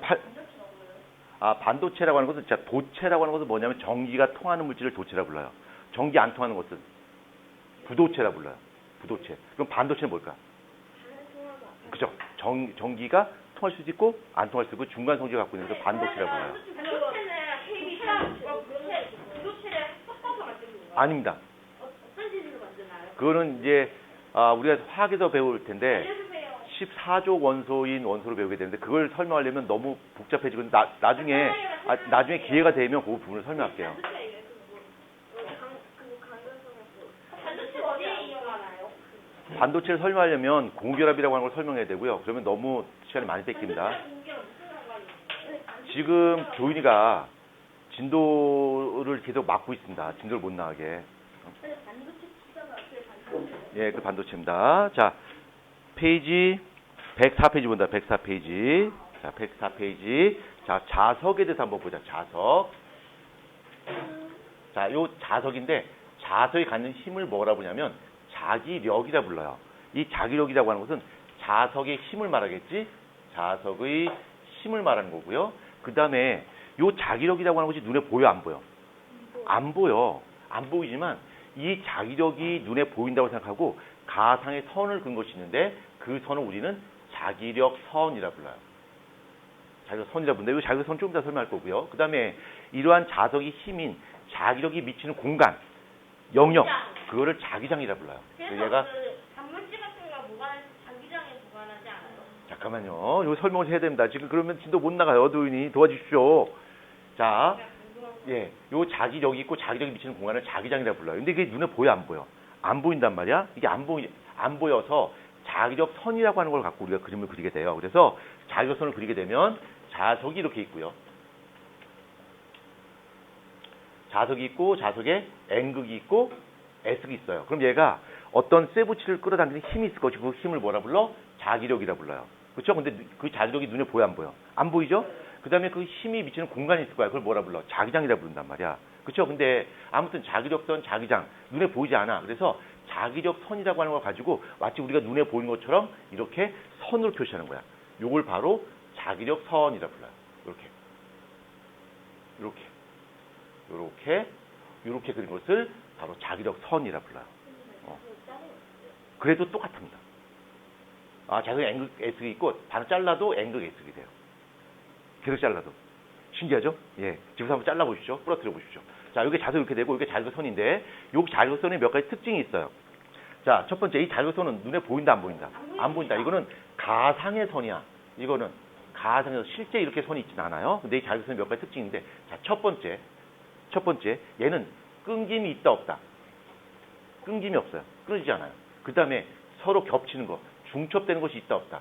반도체라고 하는 것은, 자, 도체라고 하는 것은 뭐냐면 전기가 통하는 물질을 도체라 불러요. 전기 안 통하는 것은 부도체라 불러요. 부도체. 그럼 반도체는 뭘까? 그죠? 전기가 통할 수도 있고 안 통할 수도 있고 중간 성질을 갖고 있는 것을 반도체라 불러요. 부도체를 섞어서 만드는 건가요? 아닙니다. 어떤 식으로 만드나요? 그거는 이제 우리가 화학에서 배울 텐데 알려주세요. 14족 원소를 배우게 되는데 그걸 설명하려면 너무 복잡해지고 나중에 기회가 되면 그 부분을 설명할게요. 반도체 어디에 이용하나요? 반도체를 설명하려면 공결합이라고 하는 걸 설명해야 되고요. 그러면 너무 시간이 많이 뺏깁니다. 지금 조윤이가 진도를 계속 막고 있습니다. 진도를 못 나가게. 근데 반도체 치사가 그 반도체. 예, 그 반도체입니다. 자, 페이지 104페이지 본다. 104페이지. 자, 104페이지. 자, 자석에 대해서 한번 보자. 자석. 자, 요 자석인데 자석이 갖는 힘을 뭐라 부르냐면 자기력이라 불러요. 이 자기력이라고 하는 것은 자석의 힘을 말하겠지. 자석의 힘을 말하는 거고요. 그 다음에 요 자기력이라고 하는 것이 눈에 보여 안 보여? 안 보여. 안 보이지만 이 자기력이 눈에 보인다고 생각하고 가상의 선을 그은 것이 있는데 그 선을 우리는 자기력선이라 불러요. 자기력선이라 부른다. 이 자기력선 좀 이따 설명할 거고요. 그 다음에 이러한 자석의 힘인 자기력이 미치는 공간, 영역, 그거를 자기장이라 불러요. 그래서 얘가 그 단물질 같은 거 무관한 자기장에 무관하지 않아요? 잠깐만요. 이거 설명을 해야 됩니다. 지금 그러면 진도 못 나가요. 도인이 도와주십시오. 자, 예, 요 자기력이 있고 자기력이 미치는 공간을 자기장이라 불러요. 근데 그게 눈에 보여 안 보여? 안 보인단 말이야. 이게 안 보여서 자기력 선이라고 하는 걸 갖고 우리가 그림을 그리게 돼요. 그래서 자기력 선을 그리게 되면 자석이 이렇게 있고요. 자석이 있고 자석에 N극이 있고 S극이 있어요. 그럼 얘가 어떤 쇠붙이를 끌어당기는 힘이 있을 것이고 그 힘을 뭐라 불러? 자기력이라 불러요. 그렇죠? 근데 그 자기력이 눈에 보여 안 보여? 안 보이죠? 그 다음에 그 힘이 미치는 공간이 있을 거야. 그걸 뭐라 불러? 자기장이라 부른단 말이야. 그렇죠? 근데 아무튼 자기력선, 자기장 눈에 보이지 않아. 그래서 자기력선이라고 하는 걸 가지고 마치 우리가 눈에 보이는 것처럼 이렇게 선으로 표시하는 거야. 요걸 바로 자기력선이라 불러요. 이렇게 그린 것을 바로 자기력선이라 불러요. 그래도 똑같습니다. 아, 자석에 N극 S극이 있고 반을 잘라도 N극 S극이 돼요. 계속 잘라도. 신기하죠? 예. 집에서 한번 잘라보십시오. 부러뜨려 보십시오. 자, 이게 자석 이렇게 되고 이게 자기력선인데 이 자기력선에 몇 가지 특징이 있어요. 자, 첫 번째 이 자기력선은 눈에 보인다 안 보인다? 안 보인다. 이거는 가상의 선이야. 이거는 가상의 선. 실제 이렇게 선이 있지는 않아요. 근데 이 자기력선에 몇 가지 특징인데 자, 첫 번째 얘는 끊김이 있다 없다? 끊김이 없어요. 끊어지지 않아요. 그 다음에 서로 겹치는 거, 중첩되는 것이 있다 없다?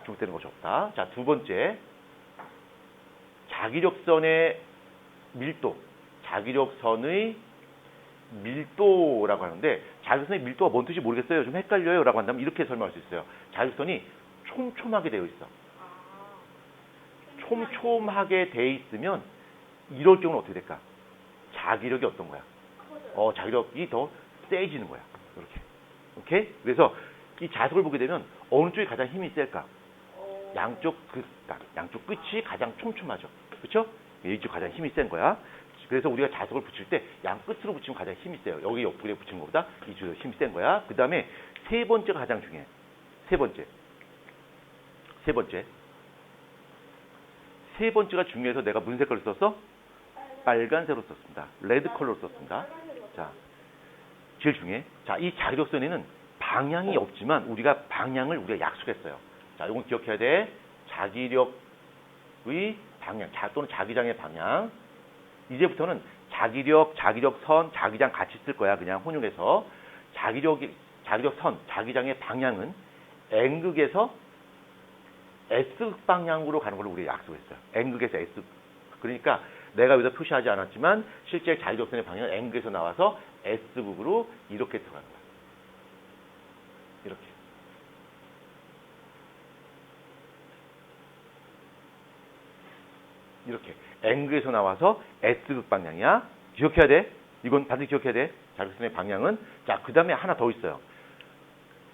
중첩되는 것이 없다. 자, 두 번째 자기력선의 밀도, 자기력선의 밀도라고 하는데 자기력선의 밀도가 뭔 뜻인지 모르겠어요. 좀 헷갈려요 라고 한다면 이렇게 설명할 수 있어요. 자기력선이 촘촘하게 되어 있어. 촘촘하게 되어 있으면 이럴 경우는 어떻게 될까? 자기력이 어떤 거야? 자기력이 더 세지는 거야. 이렇게. 오케이? 그래서 이 자석을 보게 되면 어느 쪽이 가장 힘이 셀까? 양쪽 끝이 가장 촘촘하죠. 그렇죠? 이쪽 가장 힘이 센 거야. 그래서 우리가 자석을 붙일 때 양 끝으로 붙이면 가장 힘이 세요. 여기 옆구리에 붙이는 것보다 이쪽에 힘이 센 거야. 그 다음에 세 번째가 가장 중요해. 세 번째가 중요해서 내가 무슨 색깔로 썼어? 빨간색으로 썼습니다. 레드 컬러로 썼습니다. 자, 제일 중요해. 자, 이 자기력선에는 방향이 없지만 우리가 약속했어요. 자, 이건 기억해야 돼. 자기력의 방향, 또는 자기장의 방향. 이제부터는 자기력선, 자기장 같이 쓸 거야. 그냥 혼용해서. 자기력선, 자기장의 방향은 N극에서 S극 방향으로 가는 걸로 우리가 약속했어요. N극에서 S극. 그러니까 내가 여기서 표시하지 않았지만 실제 자기력선의 방향은 N극에서 나와서 S극으로 이렇게 들어가는 거야. 이렇게 N극에서 나와서 S극 방향이야. 기억해야 돼. 이건 반드시 기억해야 돼. 자기력선의 방향은. 자, 그 다음에 하나 더 있어요.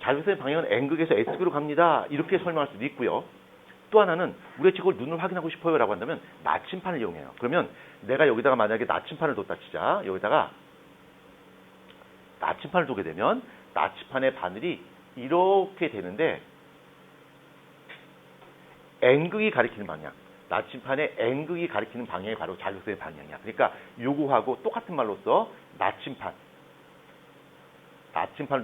자기력선의 방향은 N극에서 S극으로 갑니다. 이렇게 설명할 수도 있고요. 또 하나는 우리가 그걸 눈으로 확인하고 싶어요 라고 한다면 나침판을 이용해요. 그러면 내가 여기다가 만약에 나침판을 뒀다 치자. 여기다가 나침판을 두게 되면 나침판의 바늘이 이렇게 되는데 N극이 가리키는 방향, 나침판의 N극이 가리키는 방향이 바로 자기력선의 방향이야. 그러니까 요거하고 똑같은 말로써 나침판을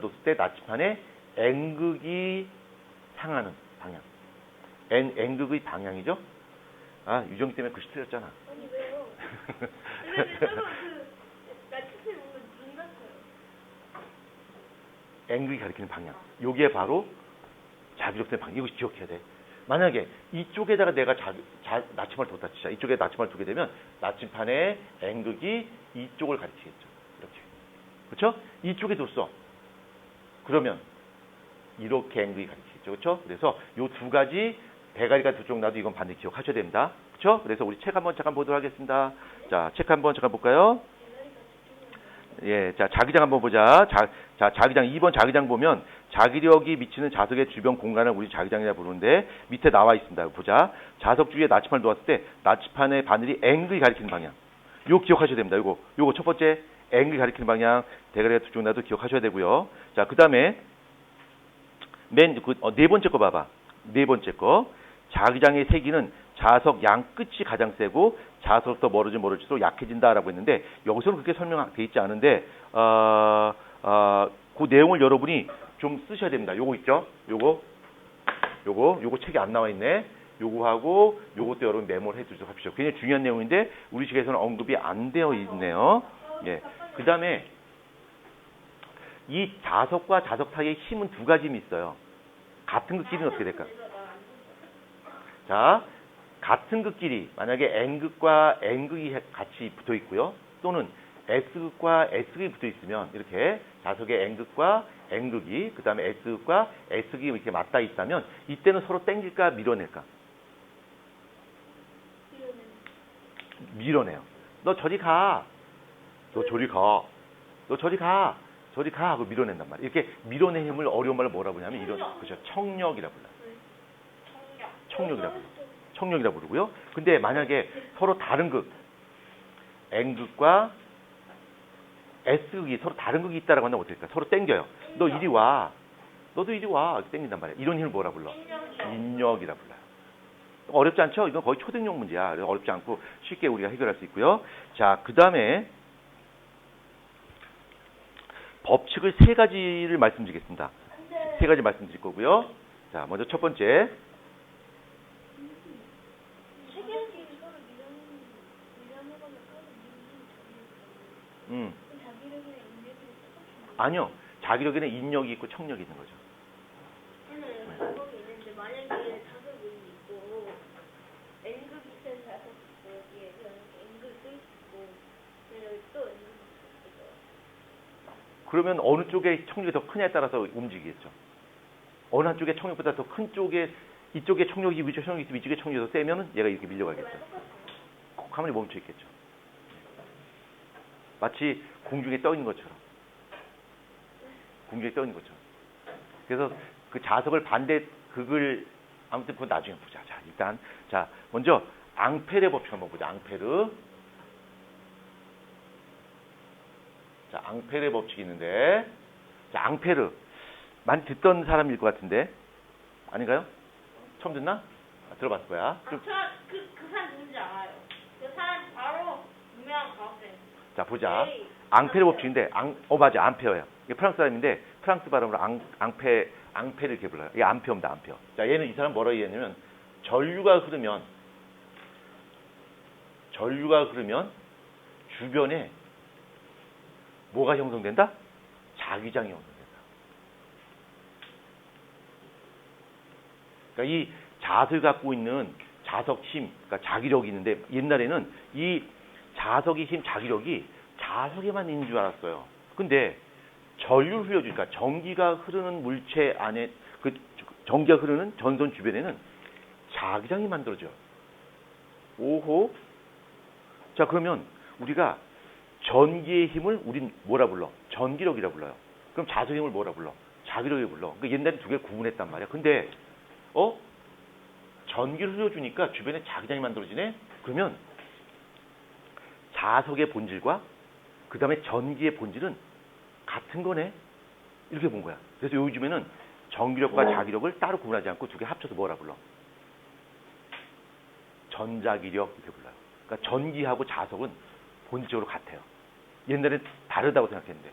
뒀을 때 나침판의 N극이 향하는 방향. N극의 방향이죠? 아, 유정이 때문에 글씨 틀렸잖아. 아니, 왜요? 근데 저도 나침새 보면 눈 같아요. N극이 가리키는 방향. 요게 바로 자기력선의 방향. 이거 기억해야 돼. 만약에 이쪽에다가 내가 나침판을 뒀다 치자. 이쪽에 나침판을 두게 되면 나침판의 N극이 이쪽을 가리키겠죠. 이렇게. 그렇죠? 이쪽에 뒀어. 그러면 이렇게 앵글이 가리키겠죠. 그렇죠? 그래서 요 두 가지 대가리가 두 쪽 나도 이건 반드시 기억하셔야 됩니다. 그렇죠? 그래서 우리 책 한번 잠깐 보도록 하겠습니다. 자, 책 한번 잠깐 볼까요? 예, 자, 자기장 한번 보자. 자기장 2번 자기장 보면 자기력이 미치는 자석의 주변 공간을 우리 자기장이라 부르는데 밑에 나와 있습니다. 보자. 자석 주위에 나치판을 놓았을 때 나치판의 바늘이 앵글이 가리키는 방향. 요거 기억하셔야 됩니다. 요거 첫 번째 앵글이 가리키는 방향 대가리가 두 쪽 나도 기억하셔야 되고요. 자, 그다음에 네 번째 거 봐봐. 네 번째 거. 자기장의 세기는 자석 양 끝이 가장 세고 자석부터 멀어질수록 약해진다라고 했는데 여기서는 그렇게 설명되어 있지 않은데 그 내용을 여러분이 좀 쓰셔야 됩니다. 요거 있죠? 요거 책에 안 나와 있네. 요거하고 요것도 여러분 메모를 해두도록 합시다. 굉장히 중요한 내용인데 우리 책에서는 언급이 안 되어 있네요. 예. 그다음에 이 자석과 자석 사이에 힘은 두 가지 힘이 있어요. 같은 극끼리는 어떻게 될까? 자, 같은 극끼리 만약에 N극과 N극이 같이 붙어 있고요. 또는 S극과 S극이 붙어 있으면 이렇게 자석의 N극과 N극이 그 다음에 S극과 S극이 이렇게 맞닿아 있다면 이때는 서로 당길까 밀어낼까? 밀어내요. 너 저리 가. 너 저리 가. 너 저리 가. 저리 가 하고 밀어낸단 말이에요. 이렇게 밀어내는 힘을 어려운 말로 뭐라 부르냐면 이런 그죠? 청력이라 불러요. 청력이라 부르고요. 근데 만약에 서로 다른 극 N극과 S극이 서로 다른 극이 있다라고 한다면 어떨까? 서로 당겨요. 너 이리 와. 너도 이리 와. 이렇게 당긴단 말이에요. 이런 힘을 뭐라 불러? 인력이라 불러요. 어렵지 않죠? 이건 거의 초등용 문제야. 어렵지 않고 쉽게 우리가 해결할 수 있고요. 자, 그 다음에 법칙을 세 가지를 말씀드리겠습니다. 세 가지 말씀드릴 거고요. 자, 먼저 첫 번째. 아니요. 자기력에는 인력이 있고 청력이 있는 거죠. 방법이 있는데 만약에 자석이 있고 N극이 있는 자석 여기에 N극이 또 있고 또 N극이 있고 그러면 어느 쪽에 청력이 더 크냐에 따라서 움직이겠죠. 어느 한쪽에 청력보다 더 큰 쪽에 이쪽에 청력이 위쪽에 청력이 있으면 이쪽에 청력이 더 세면은 얘가 이렇게 밀려가겠죠. 가만히 멈춰 있겠죠. 마치 공중에 떠 있는 것처럼. 공중에 떠 있는 것처럼. 그래서 그 자석을 반대 극을 아무튼 그건 나중에 보자. 자, 일단 자, 먼저 앙페르의 법칙 한번 보자. 앙페르. 자, 앙페르의 법칙이 있는데 자, 앙페르 많이 듣던 사람일 것 같은데 아닌가요? 처음 듣나? 들어봤을 거야. 그 사람 누군지 알아요. 그 사람 바로 유명한 과학생. 자, 보자. 앙페르 법칙인데 맞아. 암페어야. 이게 프랑스 사람인데 프랑스 발음으로 앙페를 이렇게 불러요. 이게 암페어입니다. 암페어. 자, 얘는 이 사람 뭐라고 얘기했냐면 전류가 흐르면 주변에 뭐가 형성된다? 자기장이 형성된다. 그러니까 이 자석이 갖고 있는 자석 힘, 그러니까 자기력이 있는데 옛날에는 이 자석의 힘, 자기력이 자석에만 있는 줄 알았어요. 근데 전류를 흘려주니까 전기가 흐르는 물체 안에 그 전기가 흐르는 전선 주변에는 자기장이 만들어져요. 오호. 자, 그러면 우리가 전기의 힘을 우린 뭐라 불러? 전기력이라 불러요. 그럼 자석의 힘을 뭐라 불러? 자기력이 불러. 그러니까 옛날에 두 개를 구분했단 말이야. 근데 전기를 흘려주니까 주변에 자기장이 만들어지네? 그러면 자석의 본질과 그 다음에 전기의 본질은 같은 거네? 이렇게 본 거야. 그래서 요즘에는 전기력과 자기력을 따로 구분하지 않고 두 개 합쳐서 뭐라 불러? 전자기력 이렇게 불러요. 그러니까 전기하고 자석은 본질적으로 같아요. 옛날엔 다르다고 생각했는데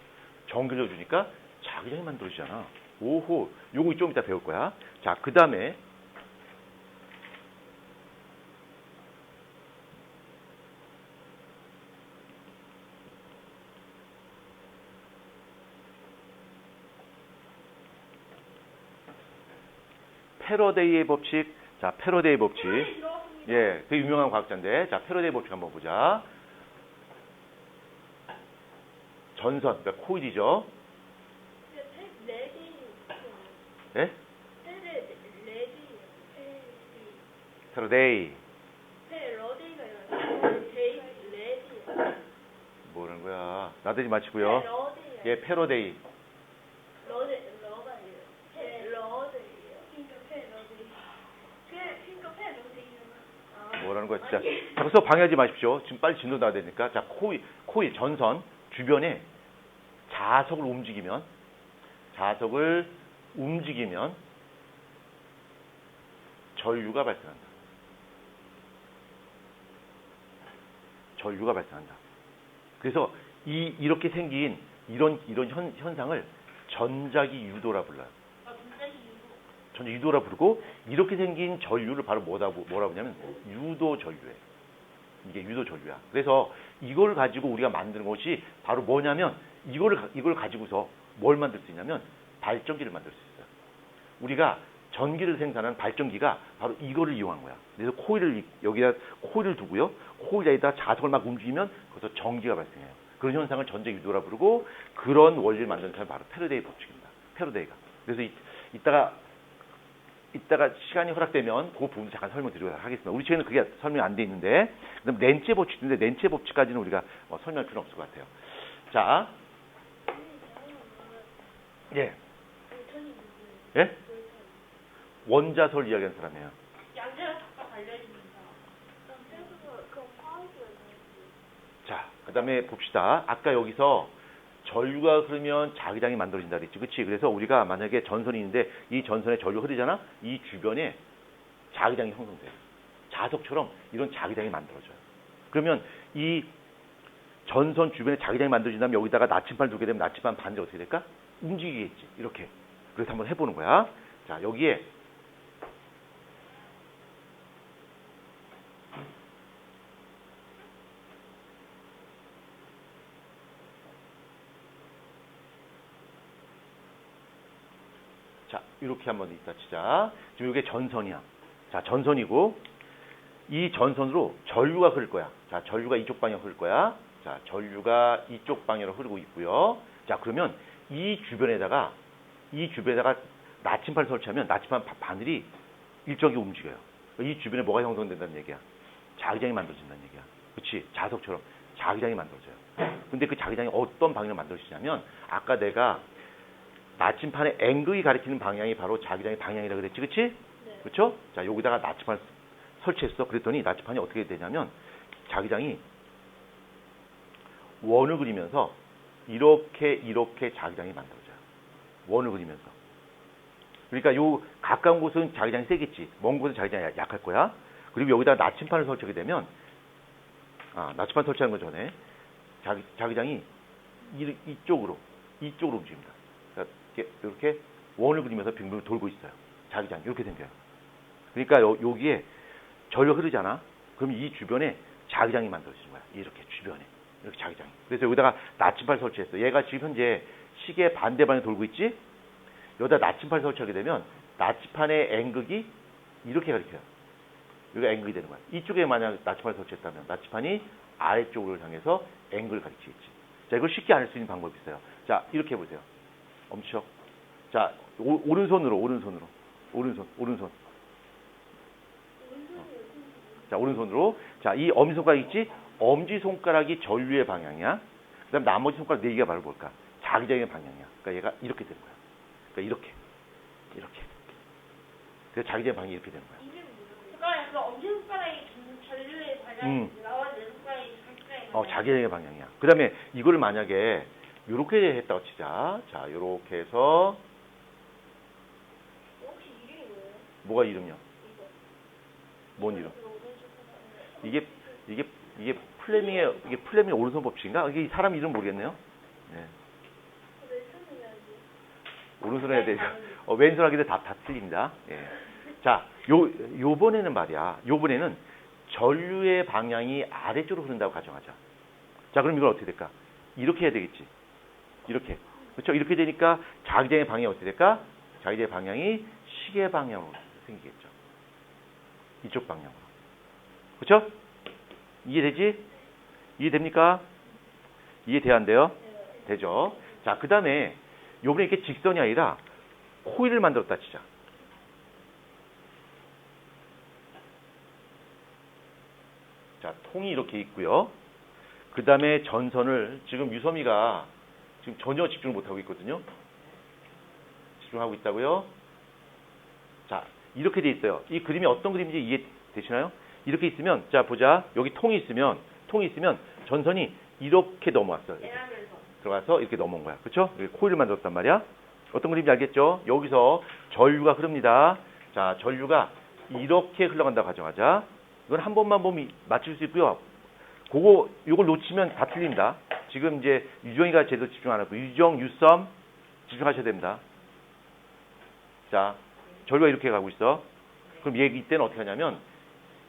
전기를 주니까 자기장이 만들어지잖아. 오호, 요거 좀 이따 배울 거야. 자, 그 다음에 패러데이의 법칙. 자, 패러데이의 법칙. 예, 되게 유명한 과학자인데. 자, 패러데이의 법칙 한번 보자. 전선, 그러니까 코일이죠. 예? 패러데이. 뭐라는 거야? 나대지 마시고요. 예, 패러데이. 뭐라는 거야, 진짜. 자꾸 방해하지 마십시오. 지금 빨리 진도 나야 되니까. 자, 코일, 전선 주변에 자석을 움직이면 전류가 발생한다. 전류가 발생한다. 그래서 이렇게 생긴 이런 현상을 전자기 유도라 불러요. 전자 유도라 부르고, 이렇게 생긴 전류를 바로 뭐라 부르냐면 유도 전류예요. 이게 유도 전류야. 그래서 이걸 가지고 우리가 만드는 것이 바로 뭐냐면, 이걸 가지고서 뭘 만들 수 있냐면 발전기를 만들 수 있어요. 우리가 전기를 생산하는 발전기가 바로 이거를 이용한 거야. 그래서 여기다 코일을 두고요. 코일에다 자석을 막 움직이면 거기서 전기가 발생해요. 그런 현상을 전자 유도라 부르고, 그런 원리를 만드는 사람이 바로 패러데이 법칙입니다. 패러데이가. 그래서 이따가 시간이 허락되면 그 부분도 잠깐 설명드리도록 하겠습니다. 우리 책에는 그게 설명이 안 돼 있는데, 그다음 렌츠의 법칙인데, 렌츠의 법칙까지는 우리가 설명할 필요는 없을 것 같아요. 자, 예, 예, 원자설 이야기하는 사람이에요. 자, 그다음에 봅시다. 아까 여기서 전류가 흐르면 자기장이 만들어진다 그랬지, 그렇지? 그래서 우리가 만약에 전선이 있는데 이 전선에 전류가 흐르잖아. 이 주변에 자기장이 형성돼요. 자석처럼 이런 자기장이 만들어져요. 그러면 이 전선 주변에 자기장이 만들어진다면 여기다가 나침반을 두게 되면 나침반 반대 어떻게 될까? 움직이겠지. 이렇게. 그래서 한번 해보는 거야. 자, 여기에 자, 이렇게 한번 이따 치자. 지금 이게 전선이야. 자, 전선이고, 이 전선으로 전류가 흐를 거야. 자, 전류가 이쪽 방향으로 흐를 거야. 자, 전류가 이쪽 방향으로 흐르고 있고요. 자, 그러면 이 주변에다가 나침반을 설치하면 나침반 바늘이 일정하게 움직여요. 이 주변에 뭐가 형성된다는 얘기야? 자기장이 만들어진다는 얘기야. 그렇지? 자석처럼 자기장이 만들어져요. 근데 그 자기장이 어떤 방향으로 만들어지냐면, 아까 내가 나침판의 앵글이 가리키는 방향이 바로 자기장의 방향이라 그랬지, 그렇지? 네. 그렇죠? 자, 여기다가 나침판을 설치했어. 그랬더니 나침판이 어떻게 되냐면, 자기장이 원을 그리면서 이렇게 자기장이 만들어져요. 원을 그리면서. 그러니까 요 가까운 곳은 자기장이 세겠지. 먼 곳은 자기장이 약할 거야. 그리고 여기다 나침판을 설치하게 되면, 나침판 설치하는 거 전에 자기장이 이쪽으로 움직입니다. 그러니까 이렇게 원을 그리면서 빙빙 돌고 있어요. 자기장 이렇게 생겨요. 그러니까 여기에 전류가 흐르잖아. 그럼 이 주변에 자기장이 만들어지는 거야. 이렇게 주변에 이렇게 자기장이. 그래서 여기다가 나침판을 설치했어. 얘가 지금 현재 시계 반대 방향에 돌고 있지. 여기다 나침판을 설치하게 되면 나침판의 앵극이 이렇게 가리켜요. 여기가 앵극이 되는 거야. 이쪽에 만약 나침판을 설치했다면 나침판이 아래쪽을 향해서 앵글을 가리키겠지. 자, 이걸 쉽게 알 수 있는 방법이 있어요. 자, 이렇게 해보세요. 엄청. 자, 오른손으로. 자, 오른손으로. 자, 이 엄지손가락 있지? 엄지손가락이 전류의 방향이야. 그 다음 나머지 손가락 4개가 바로 뭘까? 자기장의 방향이야. 그러니까 얘가 이렇게 되는 거야. 그러니까 이렇게. 그래서 자기장의 방향이 이렇게 되는 거야. 잠깐만, 그 엄지손가락이 전류의 방향이 나와 내 손가락이 자기장의 방향. 자기장의 방향이야. 그 다음에 이거를 만약에 이렇게 했다고 치자. 자, 이렇게 해서. 혹시 이름이 뭐예요? 뭐가 이름이요? 이거. 뭔 이름? 이게 플레밍의 오른손 법칙인가? 이게 사람 이름 모르겠네요. 네. 오른손 해야 돼요. 왼손 하기도 다 틀립니다. 예. 자, 요번에는 말이야. 요번에는 전류의 방향이 아래쪽으로 흐른다고 가정하자. 자, 그럼 이건 어떻게 될까? 이렇게 해야 되겠지. 이렇게. 그렇죠? 이렇게 되니까 자기장의 방향이 어떻게 될까? 자기장의 방향이 시계 방향으로 생기겠죠. 이쪽 방향으로. 그렇죠? 이해되지? 이해됩니까? 이해돼야 안 돼요? 되죠. 자, 그 다음에 요번에 이렇게 직선이 아니라 코일을 만들었다 치자. 자, 통이 이렇게 있고요. 그 다음에 전선을 지금 유섬이가 지금 전혀 집중을 못하고 있거든요. 집중하고 있다고요. 자, 이렇게 돼 있어요. 이 그림이 어떤 그림인지 이해되시나요? 이렇게 있으면, 자, 보자. 여기 통이 있으면 전선이 이렇게 넘어왔어요. 이렇게. 들어가서 이렇게 넘어온 거야. 그쵸? 이렇게 코일을 만들었단 말이야. 어떤 그림인지 알겠죠? 여기서 전류가 흐릅니다. 자, 전류가 이렇게 흘러간다고 가정하자. 이건 한 번만 보면 맞출 수 있고요. 이걸 놓치면 다 틀립니다. 지금 이제 유정이가 제대로 집중 안 하고, 유정, 유섬 집중하셔야 됩니다. 자, 전류가 이렇게 가고 있어. 그럼 얘 이때는 어떻게 하냐면,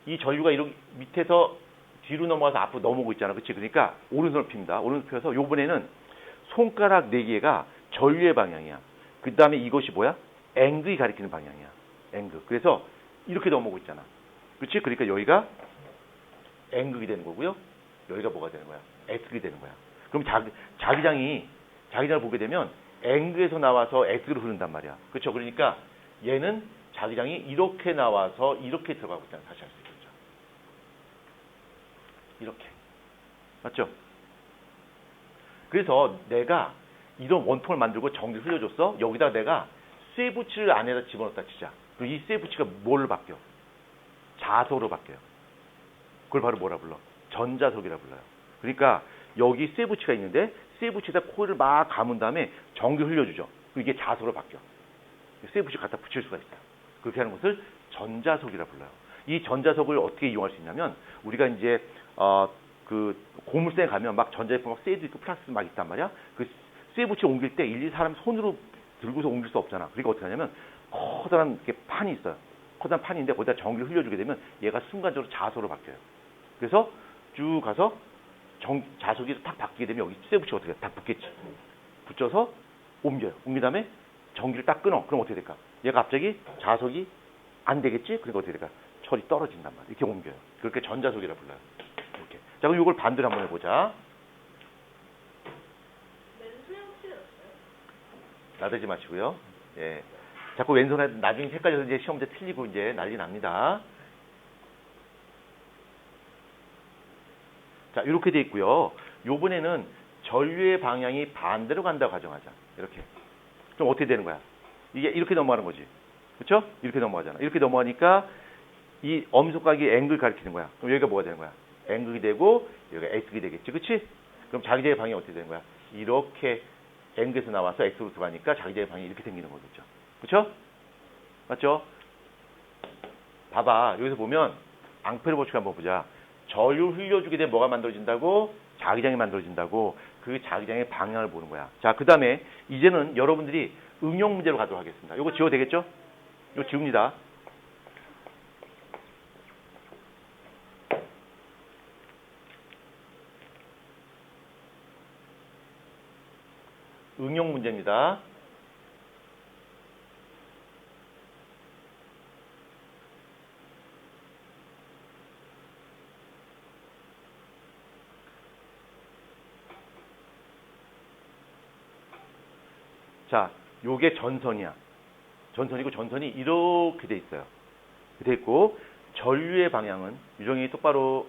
이 전류가 이렇게 밑에서 뒤로 넘어가서 앞으로 넘어오고 있잖아. 그치? 그러니까 오른손을 핍니다. 오른손을 펴서 요번에는 손가락 4개가 전류의 방향이야. 그 다음에 이것이 뭐야? 앵글이 가리키는 방향이야. 앵글. 그래서 이렇게 넘어오고 있잖아. 그치? 그러니까 여기가 앵글이 되는 거고요. 여기가 뭐가 되는 거야? X글이 되는 거야. 그럼 자기장을 보게 되면 앵글에서 나와서 X로 흐른단 말이야. 그렇죠? 그러니까 얘는 자기장이 이렇게 나와서 이렇게 들어가고 있다는 다시 할 수 있겠죠. 이렇게. 맞죠? 그래서 내가 이런 원통을 만들고 전기를 흘려줬어. 여기다 내가 쇠붙이를 안에다 집어넣었다 치자. 그럼 이 쇠붙이가 뭘로 바뀌어? 자석으로 바뀌어요. 그걸 바로 뭐라 불러? 전자석이라 불러요. 그러니까 여기 쇠붙이가 있는데 쇠붙이에다 코일을 막 감은 다음에 전기를 흘려주죠. 그럼 이게 자석으로 바뀌어. 쇠붙이 갖다 붙일 수가 있어요. 그렇게 하는 것을 전자석이라 불러요. 이 전자석을 어떻게 이용할 수 있냐면 우리가 이제 그 고물상에 가면 막 전자제품 막 쇠도 있고 플라스틱 막 있단 말이야. 그 쇠붙이 옮길 때 일일이 사람 손으로 들고서 옮길 수 없잖아. 그러니까 어떻게 하냐면 커다란 이렇게 판이 있어요. 커다란 판인데 거기다 전기를 흘려주게 되면 얘가 순간적으로 자석으로 바뀌어요. 그래서 쭉 가서 자석이 딱 바뀌게 되면 여기 쇠붙이가 어떻게 딱 붙겠지. 붙여서 옮겨요. 옮긴 다음에 전기를 딱 끊어. 그럼 어떻게 될까? 얘가 갑자기 자석이 안 되겠지? 그러니까 어떻게 될까? 철이 떨어진단 말이야. 이렇게 옮겨요. 그렇게 전자석이라 불러요. 이렇게. 자, 그럼 이걸 반대로 한번 해보자. 나대지 마시고요. 예. 자꾸 왼손에 나중에 헷갈려서 이제 시험 문제 틀리고 이제 난리 납니다. 자, 이렇게 돼 있고요. 요번에는 전류의 방향이 반대로 간다고 가정하자. 이렇게. 그럼 어떻게 되는 거야? 이게 이렇게 넘어가는 거지. 그렇죠? 이렇게 넘어가잖아. 이렇게 넘어가니까 이 엄지손가락이 앵글 가리키는 거야. 그럼 여기가 뭐가 되는 거야? 앵글이 되고 여기가 X가 되겠지. 그렇지? 그럼 자기장의 방향이 어떻게 되는 거야? 이렇게 앵글에서 나와서 X로 들어가니까 자기장의 방향이 이렇게 생기는 거겠죠. 그렇죠? 맞죠? 봐봐. 여기서 보면 앙페르 법칙 한번 보자. 전류 흘려주게 되면 뭐가 만들어진다고? 자기장이 만들어진다고. 그 자기장의 방향을 보는 거야. 자, 그 다음에 이제는 여러분들이 응용 문제로 가도록 하겠습니다. 이거 지워도 되겠죠? 이거 지웁니다. 응용 문제입니다. 자, 요게 전선이야. 전선이고 전선이 이렇게 돼 있어요. 돼 있고 전류의 방향은 유정이 똑바로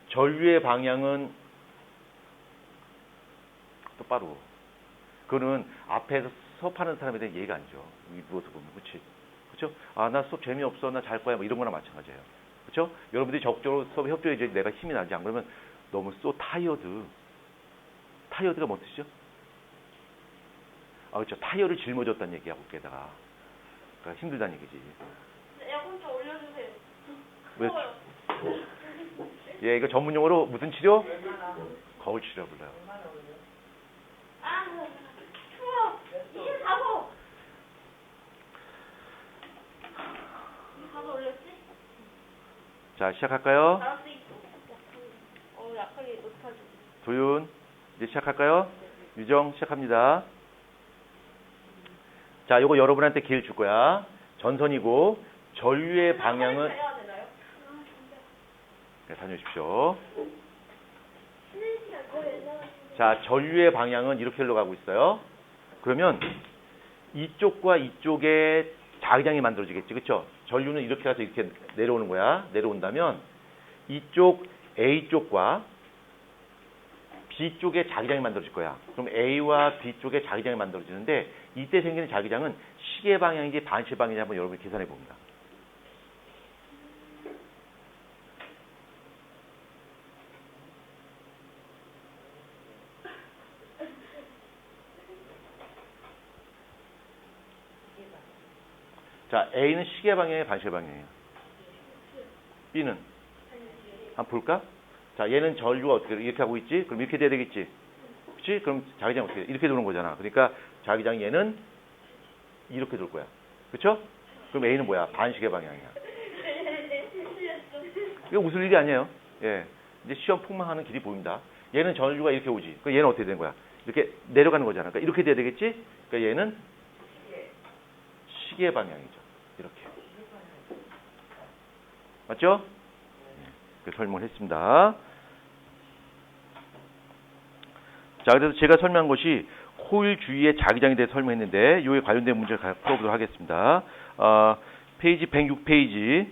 전류의 방향은 똑바로. 그거는 앞에서 수업하는 사람에 대한 예의가 아니죠. 이 누워서 보면. 그렇지? 그렇죠? 아, 나 수업 재미없어. 나 잘 거야. 뭐 이런 거나 마찬가지예요. 그렇죠? 여러분들이 적극적으로 수업에 협조해 줘야지 내가 힘이 나지. 안 그러면 너무 쏘 타이어드. 타이어드가 뭔 뜻이죠? 아, 그렇죠. 타이어를 짊어졌다는 얘기야, 어깨에다가. 그러니까 힘들다는 얘기지. 에어컨 좀 올려주세요. 왜? 추워요. 예, 이거 전문 용어로 무슨 치료? 거울 치료 불러요. 아, 추워. 24도. 24도 올렸지? 자, 시작할까요? 잘할 수 있어. 약하게 못하지. 도윤, 이제 시작할까요? 유정, 시작합니다. 자, 요거 여러분한테 기회를 줄 거야. 전선이고, 전류의 방향은. 해야 되나요? 네, 다녀오십시오. 자, 전류의 방향은 이렇게 흘러가고 있어요. 그러면 이쪽과 이쪽에 자기장이 만들어지겠지. 그렇죠? 전류는 이렇게 가서 이렇게 내려오는 거야. 내려온다면 이쪽 A쪽과 B쪽에 자기장이 만들어질 거야. 그럼 A와 B쪽에 자기장이 만들어지는데 이때 생기는 자기장은 시계 방향인지 반시 방향인지 한번 여러분이 계산해 봅니다. 자, A는 시계 방향이에요, 반시 방향이에요? B는? 한번 볼까? 자, 얘는 전류가 어떻게 이렇게 하고 있지? 그럼 이렇게 돼야 되겠지? 그렇지? 그럼 자기장 어떻게 돼? 이렇게 도는 거잖아. 그러니까 자기장 얘는 이렇게 돌 거야. 그렇죠? 그럼 A는 뭐야? 반시계 방향이야. 이거 웃을 일이 아니에요. 예. 이제 시험 폭망하는 길이 보입니다. 얘는 전류가 이렇게 오지. 그럼 얘는 어떻게 되는 거야? 이렇게 내려가는 거잖아. 그러니까 이렇게 돼야 되겠지? 그러니까 얘는 시계 방향이죠. 이렇게. 맞죠? 네. 설명을 했습니다. 자, 그래서 제가 설명한 것이 코일 주위의 자기장에 대해 설명했는데 이에 관련된 문제를 풀어보도록 하겠습니다. 페이지 106페이지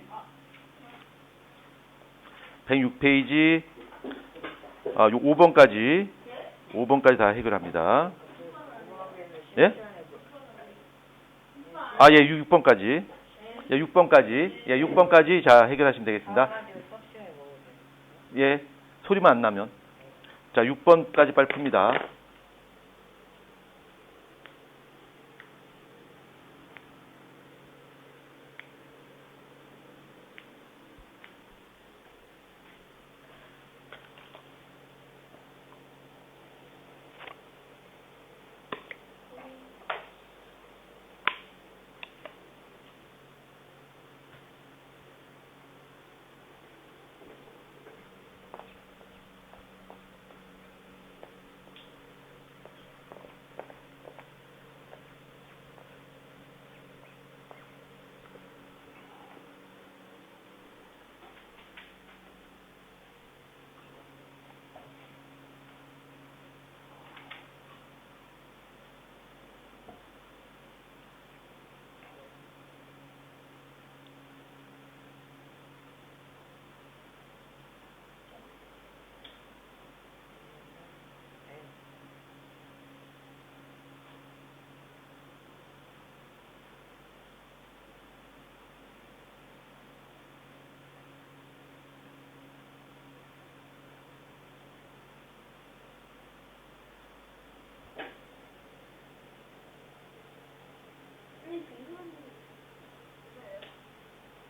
106페이지 5번까지 다 해결합니다. 예? 예, 6번까지. 예, 6번까지 자, 해결하시면 되겠습니다. 예, 소리만 안 나면. 자, 6번까지 빨리 풉니다.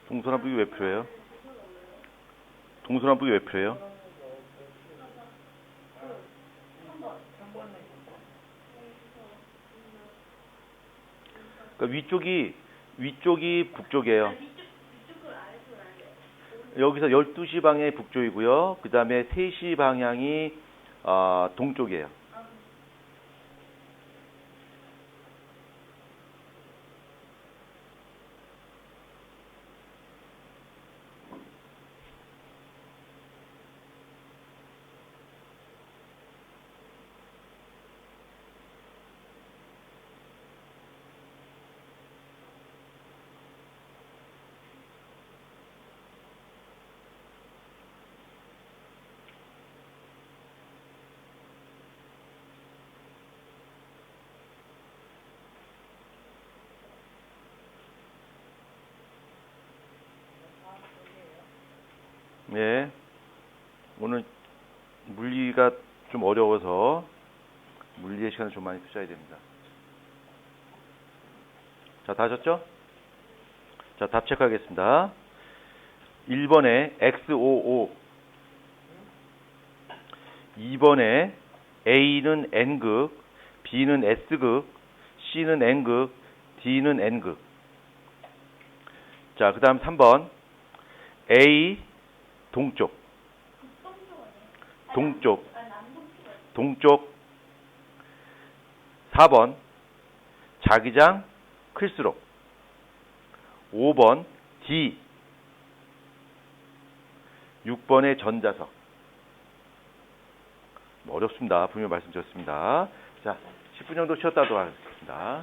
동서남북이 왜 필요해요? 동서남북이 왜 필요해요? 그러니까 위쪽이 북쪽이에요. 여기서 12시 방향이 북쪽이고요. 그 다음에 3시 방향이 동쪽이에요. 네. 오늘 물리가 좀 어려워서 물리의 시간을 좀 많이 투자해야 됩니다. 자, 다 하셨죠? 자, 답 체크하겠습니다. 1번에 X55, 2번에 A는 N극, B는 S극, C는 N극, D는 N극. 자, 그 다음 3번 A 동쪽, 동쪽. 4번 자기장 클수록. 5번 D. 6번의 전자석. 어렵습니다. 분명히 말씀드렸습니다. 자, 10분 정도 쉬었다 하도록 하겠습니다.